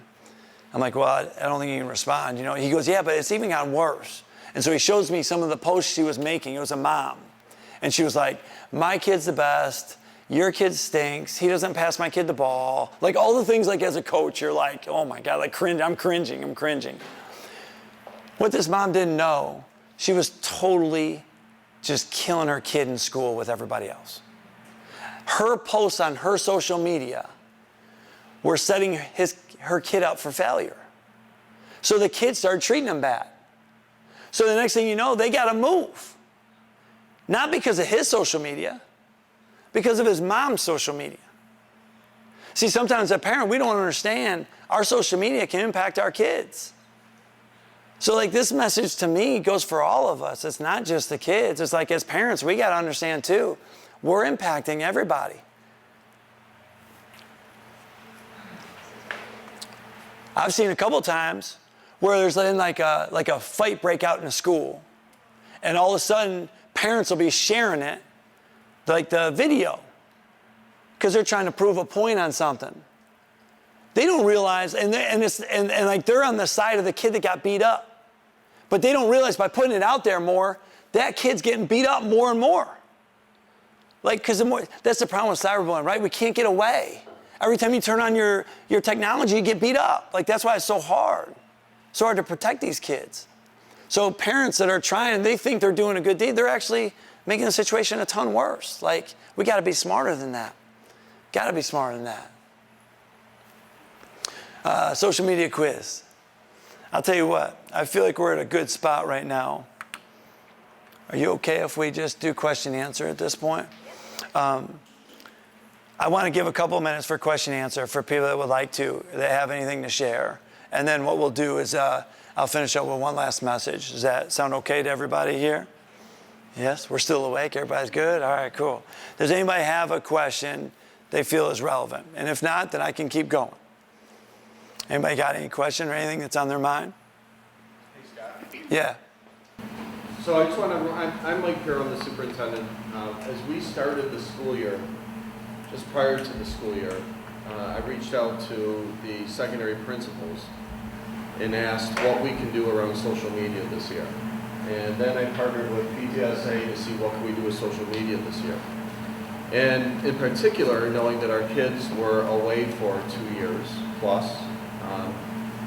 I'm like, well, I don't think you can respond. You know, he goes, yeah, but it's even gotten worse. And so he shows me some of the posts she was making. It was a mom. And she was like, my kid's the best. Your kid stinks. He doesn't pass my kid the ball. Like all the things like as a coach, you're like, oh my God, like cringe. I'm cringing. What this mom didn't know, she was totally just killing her kid in school with everybody else. Her posts on her social media were setting her kid up for failure. So the kid started treating him bad. So the next thing you know, they got to move. Not because of his social media, because of his mom's social media. See, sometimes as a parent, we don't understand our social media can impact our kids. So like this message to me goes for all of us. It's not just the kids. It's like as parents, we got to understand too, we're impacting everybody. I've seen a couple times where there's like a fight break out in a school. And all of a sudden, parents will be sharing it, like the video, because they're trying to prove a point on something. They don't realize, and like they're on the side of the kid that got beat up. But they don't realize by putting it out there more, that kid's getting beat up more and more. Like, because that's the problem with cyberbullying, right? We can't get away. Every time you turn on your technology, you get beat up. Like, that's why it's so hard. So hard to protect these kids. So parents that are trying, they think they're doing a good deed, they're actually making the situation a ton worse. Like, we got to be smarter than that. Got to be smarter than that. Social media quiz. I'll tell you what, I feel like we're at a good spot right now. Are you okay if we just do question and answer at this point? I want to give a couple of minutes for question and answer for people that would like to, that have anything to share. And then what we'll do is I'll finish up with one last message. Does that sound okay to everybody here? Yes, we're still awake. Everybody's good? All right, cool. Does anybody have a question they feel is relevant? And if not, then I can keep going. Anybody got any question or anything that's on their mind? Hey, Scott. Yeah. So I just want to, I'm Mike Carroll, the superintendent. As we started the school year, just prior to the school year, I reached out to the secondary principals and asked what we can do around social media this year. And then I partnered with PTSA to see what can we do with social media this year. And in particular, knowing that our kids were away for 2 years plus,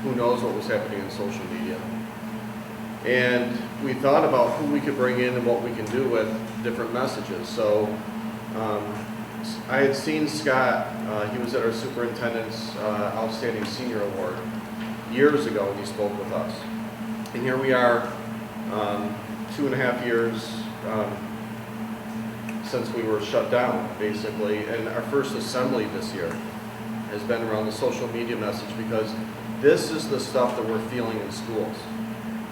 who knows what was happening in social media. And we thought about who we could bring in and what we can do with different messages. So I had seen Scott, he was at our superintendent's Outstanding Senior Award. years ago when he spoke with us. And here we are, 2.5 years since we were shut down, basically. And our first assembly this year has been around the social media message, because this is the stuff that we're feeling in schools.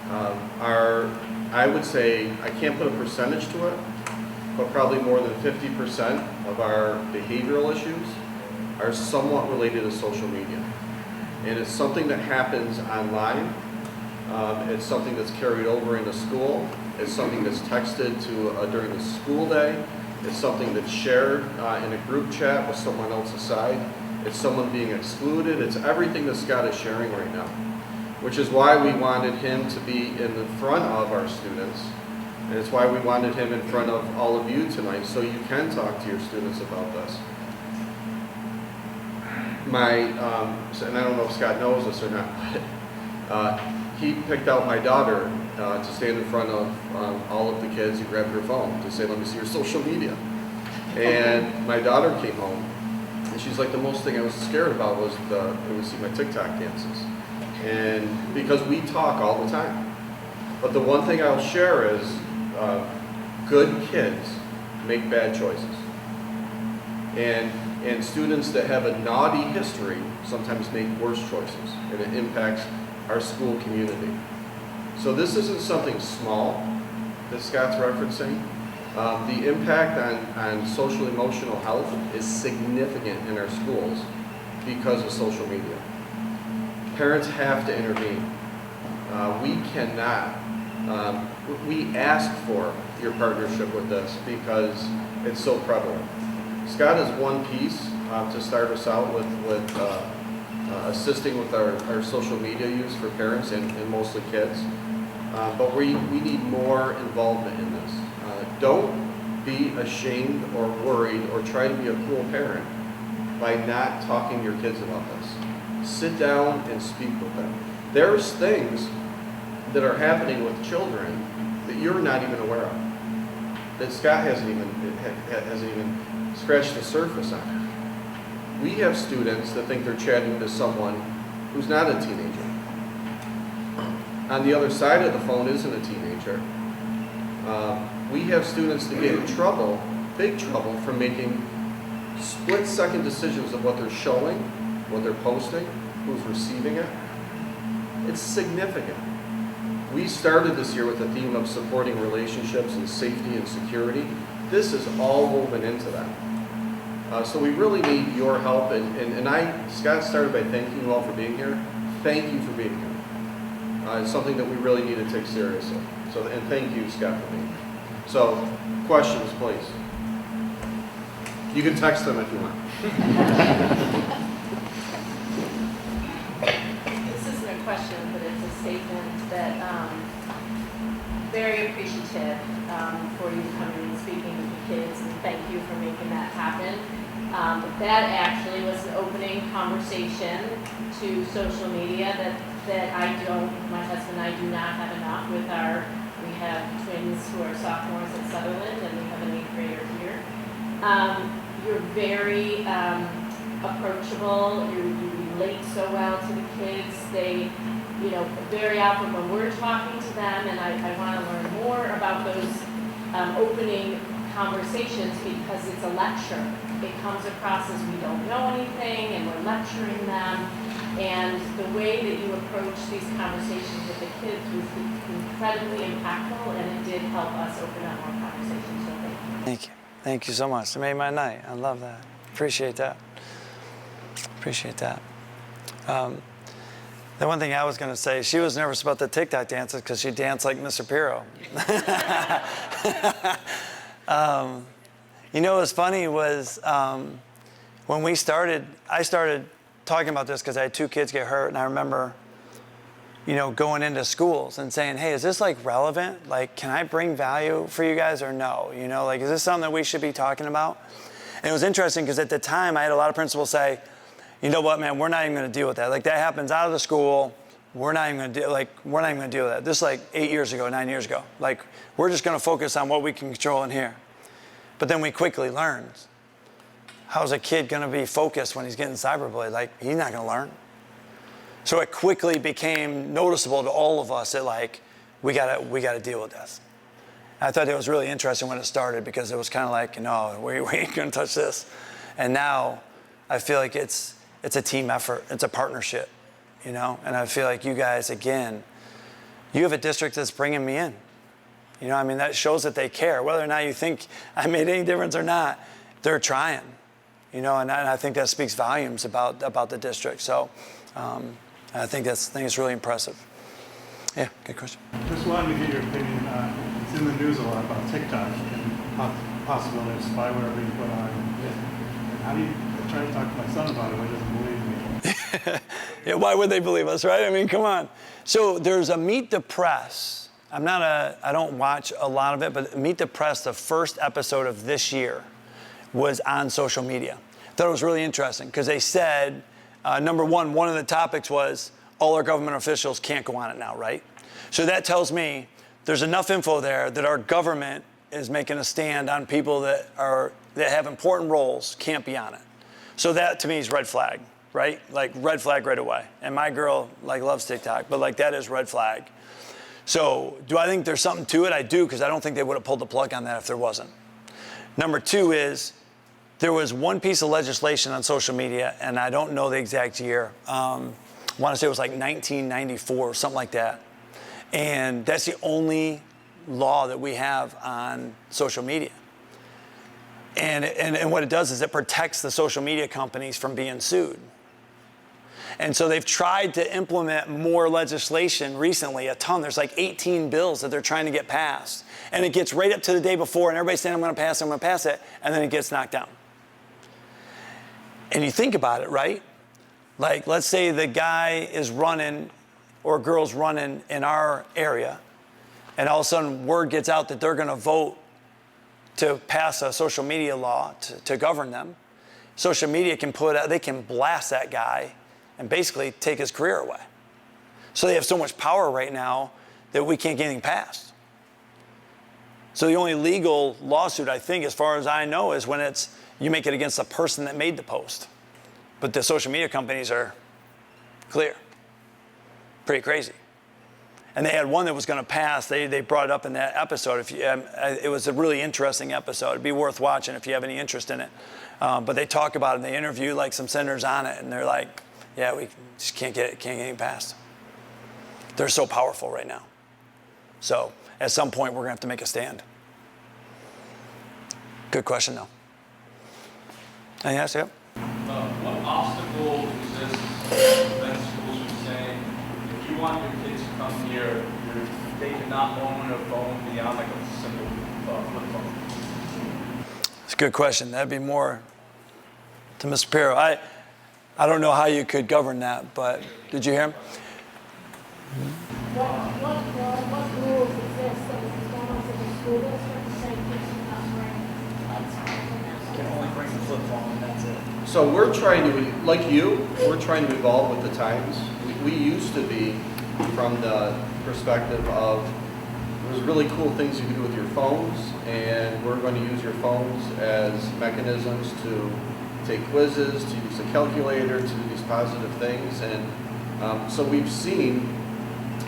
I would say, I can't put a percentage to it, but probably more than 50% of our behavioral issues are somewhat related to social media. And it's something that happens online. It's something that's carried over into school. It's something that's texted to during the school day. It's something that's shared in a group chat with someone else aside. It's someone being excluded. It's everything that Scott is sharing right now, which is why we wanted him to be in the front of our students. And it's why we wanted him in front of all of you tonight, so you can talk to your students about this. And I don't know if Scott knows this or not, but he picked out my daughter to stand in front of all of the kids. He grabbed her phone to say, "Let me see your social media." And my daughter came home, and she's like, the most thing I was scared about was they would see my TikTok dances. And because we talk all the time. But the one thing I'll share is good kids make bad choices. And students that have a naughty history sometimes make worse choices, and it impacts our school community. So this isn't something small that Scott's referencing. The impact on social emotional health is significant in our schools because of social media. Parents have to intervene. We cannot, we ask for your partnership with this because it's so prevalent. Scott is one piece to start us out with assisting with our social media use for parents and mostly kids. But we need more involvement in this. Don't be ashamed or worried or try to be a cool parent by not talking to your kids about this. Sit down and speak with them. There's things that are happening with children that you're not even aware of, that Scott hasn't even scratched the surface on. We have students that think they're chatting to someone who's not a teenager. On the other side of the phone isn't a teenager. We have students that get in trouble, big trouble, for making split-second decisions of what they're showing, what they're posting, who's receiving it. It's significant. We started this year with the theme of supporting relationships and safety and security. This is all woven into that. So we really need your help. And Scott started by thanking you all for being here. Thank you for being here. It's something that we really need to take seriously. And thank you, Scott, for being here. So, questions, please. You can text them if you want. This isn't a question, but it's a statement that very appreciative for you coming and speaking with the kids, and thank you for making that happen. That actually was an opening conversation to social media that my husband and I do not have enough with we have twins who are sophomores at Sutherland, and we have an 8th grader here. You're very approachable. You relate so well to the kids. They, very often when we're talking to them, and I want to learn more about those opening conversations, because it's a lecture. It comes across as we don't know anything and we're lecturing them. And the way that you approach these conversations with the kids was incredibly impactful, and it did help us open up more conversations. So thank you. Thank you. Thank you so much. It made my night. I love that. Appreciate that. Appreciate that. The one thing I was going to say, she was nervous about the TikTok dances because she danced like Mr. Piro. What was funny was when we started, I started talking about this because I had 2 kids get hurt, and I remember, going into schools and saying, hey, is this relevant? Can I bring value for you guys or no? Is this something that we should be talking about? And it was interesting because at the time I had a lot of principals say, you know what, man, we're not even going to deal with that. That happens out of the school. We're not even going to deal with that. This is 8 years ago, 9 years ago. We're just going to focus on what we can control in here. But then we quickly learned, how's a kid going to be focused when he's getting cyberbullied? He's not going to learn. So it quickly became noticeable to all of us that like, we gotta deal with this. And I thought it was really interesting when it started because it was kind of like, no, we ain't gonna touch this. And now I feel like it's a team effort, it's a partnership, you know? And I feel like you guys, again, you have a district that's bringing me in. You know, I mean, that shows that they care. Whether or not you think I made any difference or not, they're trying, you know, and I think that speaks volumes about the district. So I think it's really impressive. Yeah, good question. Just wanted to get your opinion. It's in the news a lot about TikTok and possibility of spyware being put on. And how do you try to talk to my son about it when he doesn't believe me? Yeah, why would they believe us, right? I mean, come on. So there's a Meet the Press. I don't watch a lot of it, but Meet the Press, the first episode of this year, was on social media. I thought it was really interesting because they said, number one of the topics was all our government officials can't go on it now, right? So that tells me there's enough info there that our government is making a stand on people that have important roles can't be on it. So that to me is red flag, right? Like red flag right away. And my girl like loves TikTok, but like that is red flag. So do I think there's something to it? I do, because I don't think they would have pulled the plug on that if there wasn't. Number two is there was one piece of legislation on social media, and I don't know the exact year. I want to say it was like 1994 or something like that. And that's the only law that we have on social media. And what it does is it protects the social media companies from being sued. And so they've tried to implement more legislation recently, a ton. There's like 18 bills that they're trying to get passed. And it gets right up to the day before, and everybody's saying, I'm going to pass it, and then it gets knocked down. And you think about it, right? Like, let's say the guy is running or girl's running in our area, and all of a sudden word gets out that they're going to vote to pass a social media law to govern them. Social media they can blast that guy and basically take his career away. So they have so much power right now that we can't get anything passed. So the only legal lawsuit, I think, as far as I know, is when you make it against the person that made the post. But the social media companies are clear. Pretty crazy. And they had one that was going to pass. They brought it up in that episode. It was a really interesting episode. It'd be worth watching if you have any interest in it. But they talk about it, and they interview like some senators on it, and they're like, yeah, we just can't get anything passed. They're so powerful right now. So at some point, we're going to have to make a stand. Good question, though. Anything else? Yep. What obstacle exists when schools would say, if you want your kids to come here, they cannot own a phone beyond like a simple flip phone? It's a good question. That'd be more to Mr. Pirro. I don't know how you could govern that, but did you hear him? What rules exist that if you go into the school district, say kids cannot bring lights? Can only bring the flip phone, and that's it. So we're trying to, like you, we're trying to evolve with the times. We used to be from the perspective of there's really cool things you can do with your phones, and we're going to use your phones as mechanisms to take quizzes, to use a calculator, to do these positive things. And so we've seen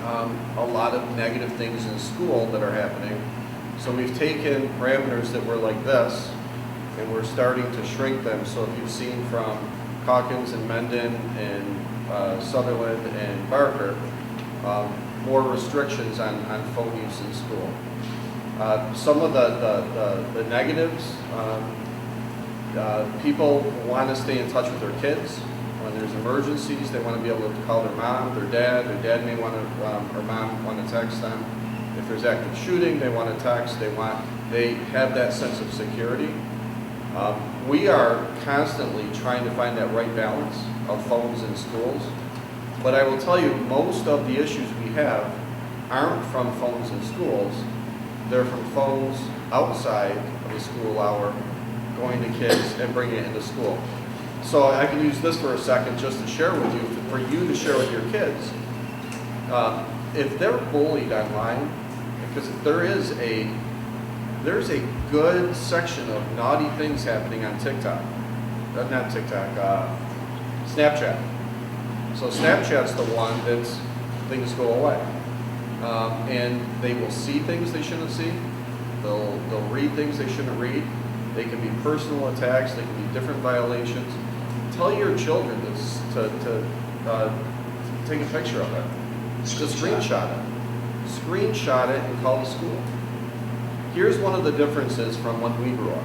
a lot of negative things in school that are happening. So we've taken parameters that were like this, and we're starting to shrink them. So if you've seen from Calkins and Menden and Sutherland and Barker, more restrictions on phone use in school. Some of the negatives, people want to stay in touch with their kids. When there's emergencies, they want to be able to call their mom, their dad may want to, or mom want to text them. If there's active shooting, they want to text, they have that sense of security. We are constantly trying to find that right balance of phones in schools. But I will tell you, most of the issues we have aren't from phones in schools. They're from phones outside of the school hour, going to kids and bringing it into school. So I can use this for a second just to share with you, for you to share with your kids. If they're bullied online, because there's a good section of naughty things happening on TikTok. Not TikTok, Snapchat. So Snapchat's the one that things go away. And they will see things they shouldn't see. They'll read things they shouldn't read. They can be personal attacks. They can be different violations. Tell your children to take a picture of it. Just screenshot it. Screenshot it and call the school. Here's one of the differences from when we grew up.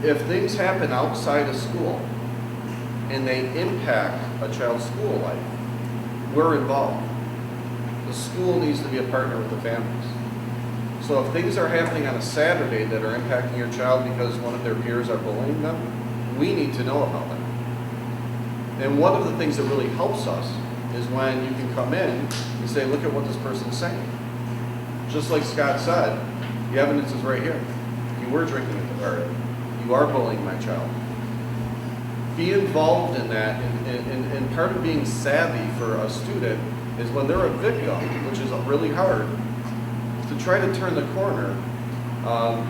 If things happen outside of school and they impact a child's school life, we're involved. The school needs to be a partner with the families. So if things are happening on a Saturday that are impacting your child because one of their peers are bullying them, we need to know about that. And one of the things that really helps us is when you can come in and say, look at what this person's saying. Just like Scott said, the evidence is right here. You were drinking at the party. You are bullying my child. Be involved in that, and part of being savvy for a student is when they're a victim, which is really hard, to try to turn the corner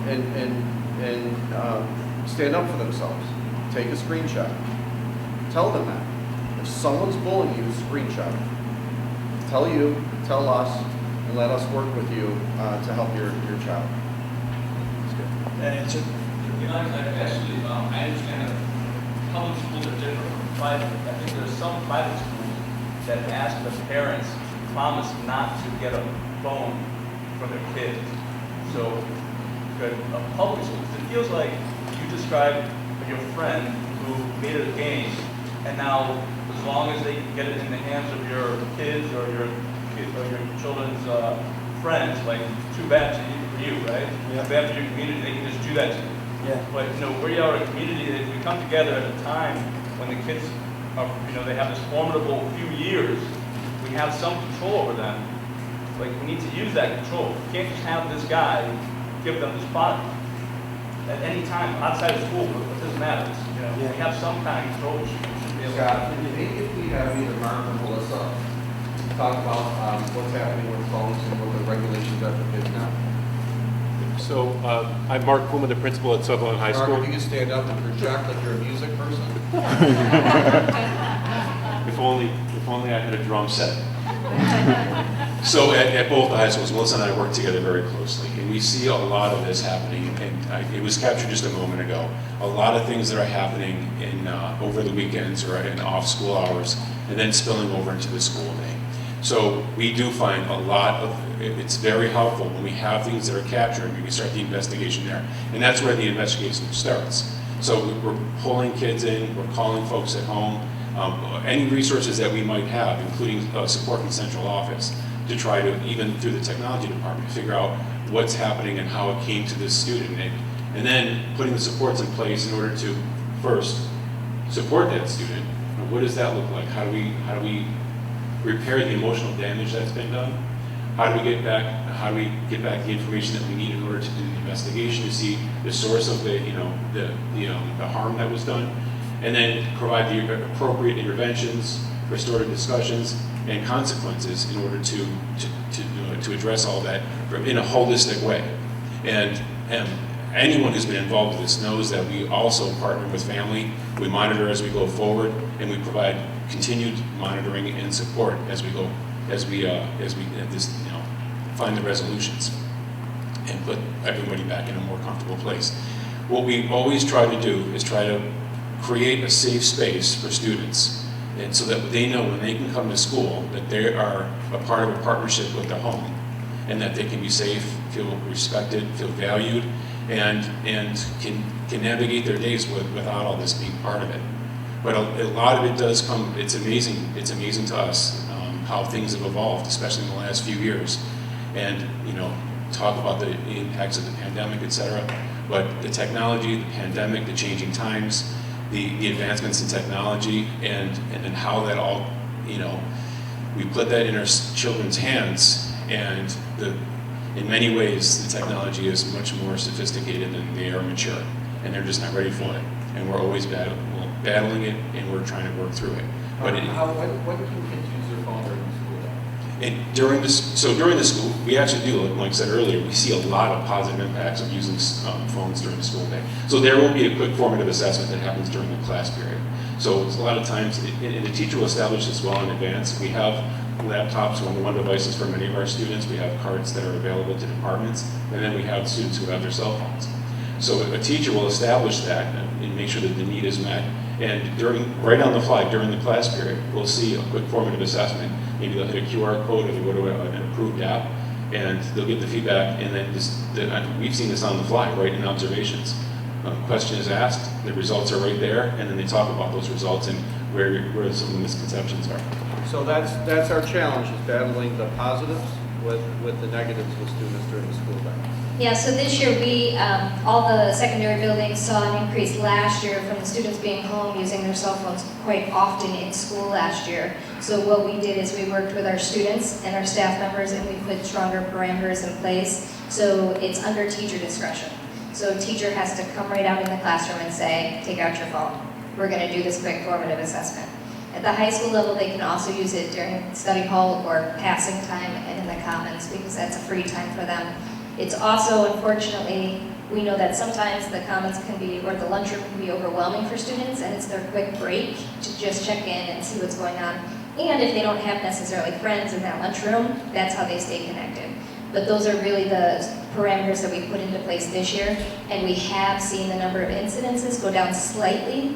and stand up for themselves. Take a screenshot. Tell them that. If someone's bullying you, screenshot it. Tell you, tell us, and let us work with you to help your child. That's good. You know, actually, I understand that public schools are different from private. I think there's some private schools that ask the parents to promise not to get a phone for their kids. So, a public school, it feels like you described your friend who made it a game, and now as long as they can get it in the hands of your kids or your children's friends, like too bad for you, right? Yeah. Too bad for your community, they can just do that to you. Yeah. But we are a community that if we come together at a time when the kids are, they have this formidable few years, we have some control over them. Like, we need to use that control. We can't just have this guy give them this product at any time outside of school. It doesn't matter. We have some kind of control. We should be able to. Scott, if we have either Mark or Melissa talk about what's happening with phones and what the regulations are for kids now. So I'm Mark Puma, the principal at Sutherland High Mark, School. if you can stand up and project like you're a music person. If only I had a drum set. So at both the high schools, Melissa and I work together very closely, and we see a lot of this happening. And it was captured just a moment ago. A lot of things that are happening in over the weekends or in off school hours, and then spilling over into the school day. So we do find a lot of, it's very helpful when we have things that are captured, we can start the investigation there. And that's where the investigation starts. So we're pulling kids in, we're calling folks at home, any resources that we might have, including support from central office, to try to, even through the technology department, figure out what's happening and how it came to this student. And then putting the supports in place in order to, first, support that student. What does that look like? How do we repair the emotional damage that's been done? How do we get back the information that we need in order to do the investigation to see the source of the harm that was done, and then provide the appropriate interventions, restorative discussions, and consequences in order to address all that in a holistic way. And anyone who's been involved with this knows that we also partner with family. We monitor as we go forward, and we provide continued monitoring and support as we find the resolutions and put everybody back in a more comfortable place. What we always try to do is try to create a safe space for students, and so that they know when they can come to school that they are a part of a partnership with their home, and that they can be safe, feel respected, feel valued, and can navigate their days without all this being part of it. But a lot of it does come, it's amazing to us how things have evolved, especially in the last few years. And, talk about the impacts of the pandemic, et cetera. But the technology, the pandemic, the changing times, the advancements in technology, and then how that all, we put that in our children's hands, and in many ways, the technology is much more sophisticated than they are mature, and they're just not ready for it. And we're always battling it, and we're trying to work through it. But When can kids use their phone during the school day? and during the school, we actually do, like Mike said earlier, we see a lot of positive impacts of using phones during the school day. So there will be a quick formative assessment that happens during the class period. So it's a lot of times, and the teacher will establish this well in advance. We have laptops, one-to-one devices for many of our students. We have cards that are available to departments, and then we have students who have their cell phones. So a teacher will establish that and make sure that the need is met. And right on the fly, during the class period, we'll see a quick formative assessment. Maybe they'll hit a QR code or they go to an approved app, and they'll get the feedback, and then we've seen this on the fly, right in observations. Question is asked, the results are right there, and then they talk about those results and where some of the misconceptions are. So that's our challenge, is battling the positives with the negatives with students during the school day. Yeah, so this year all the secondary buildings saw an increase last year from the students being home using their cell phones quite often in school last year. So what we did is we worked with our students and our staff members, and we put stronger parameters in place. So it's under teacher discretion. So a teacher has to come right out in the classroom and say, take out your phone. We're going to do this quick formative assessment. At the high school level, they can also use it during study hall or passing time and in the commons, because that's a free time for them. It's also, unfortunately, we know that sometimes the commons can be, or the lunchroom can be overwhelming for students, and it's their quick break to just check in and see what's going on. And if they don't have necessarily friends in that lunchroom, that's how they stay connected. But those are really the parameters that we put into place this year, and we have seen the number of incidences go down slightly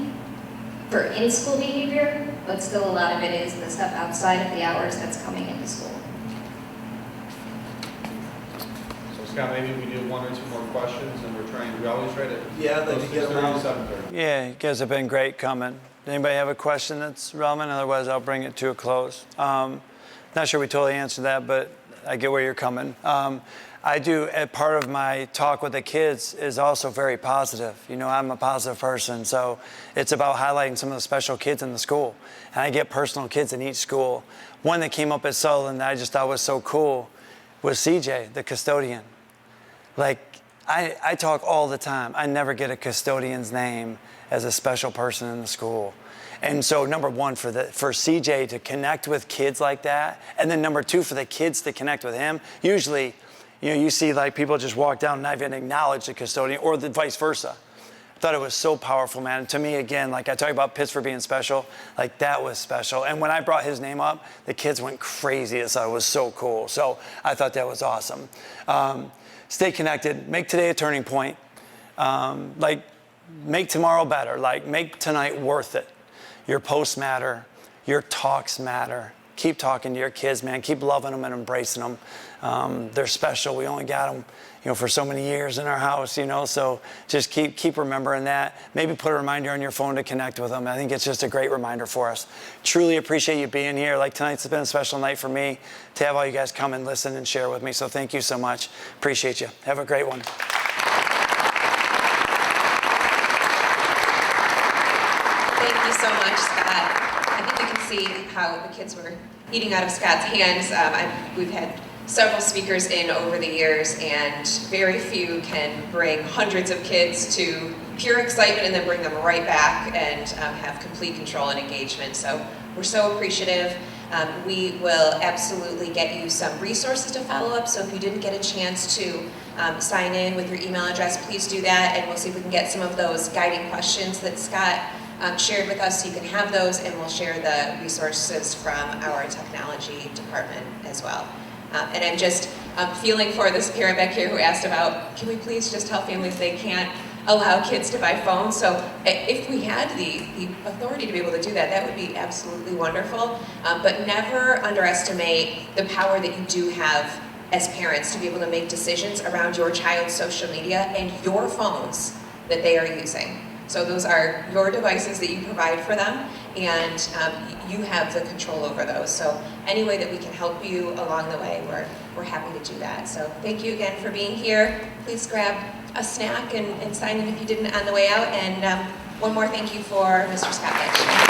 for in-school behavior, but still a lot of it is the stuff outside of the hours that's coming into school. Scott, maybe we do one or two more questions, and we always try to. Yeah, I'd like to get around. 7:30. Yeah, you guys have been great coming. Anybody have a question that's relevant? Otherwise, I'll bring it to a close. Not sure we totally answered that, but I get where you're coming. I do, part of my talk with the kids is also very positive. You know, I'm a positive person, so it's about highlighting some of the special kids in the school. And I get personal kids in each school. One that came up at Sutherland that I just thought was so cool was CJ, the custodian. Like, I talk all the time. I never get a custodian's name as a special person in the school. And so number one, for CJ to connect with kids like that, and then number two, for the kids to connect with him. Usually, you know, you see like people just walk down and not even acknowledge the custodian, or the vice versa. I thought it was so powerful, man. To me, again, like I talk about Pittsford being special, like that was special. And when I brought his name up, the kids went crazy. I thought it was so cool. So I thought that was awesome. Stay connected. Make today a turning point. Like, make tomorrow better. Like, make tonight worth it. Your posts matter. Your talks matter. Keep talking to your kids, man. Keep loving them and embracing them. They're special. We only got them, you know, for so many years in our house, you know. So just keep remembering that. Maybe put a reminder on your phone to connect with them. I think it's just a great reminder for us. Truly appreciate you being here. Like, tonight's been a special night for me to have all you guys come and listen and share with me. So thank you so much. Appreciate you. Have a great one. Thank you so much, Scott. I think we can see how the kids were eating out of Scott's hands. We've had several speakers in over the years, and very few can bring hundreds of kids to pure excitement and then bring them right back and have complete control and engagement. So we're so appreciative. We will absolutely get you some resources to follow up, so if you didn't get a chance to sign in with your email address, please do that, and we'll see if we can get some of those guiding questions that Scott shared with us, so you can have those, and we'll share the resources from our technology department as well. And I'm just feeling for this parent back here who asked about, can we please just tell families they can't allow kids to buy phones? So if we had the authority to be able to do that, that would be absolutely wonderful. But never underestimate the power that you do have as parents to be able to make decisions around your child's social media and your phones that they are using. So those are your devices that you provide for them, and you have the control over those. So any way that we can help you along the way, we're happy to do that. So thank you again for being here. Please grab a snack and sign in if you didn't on the way out. And one more thank you for Mr. Scott.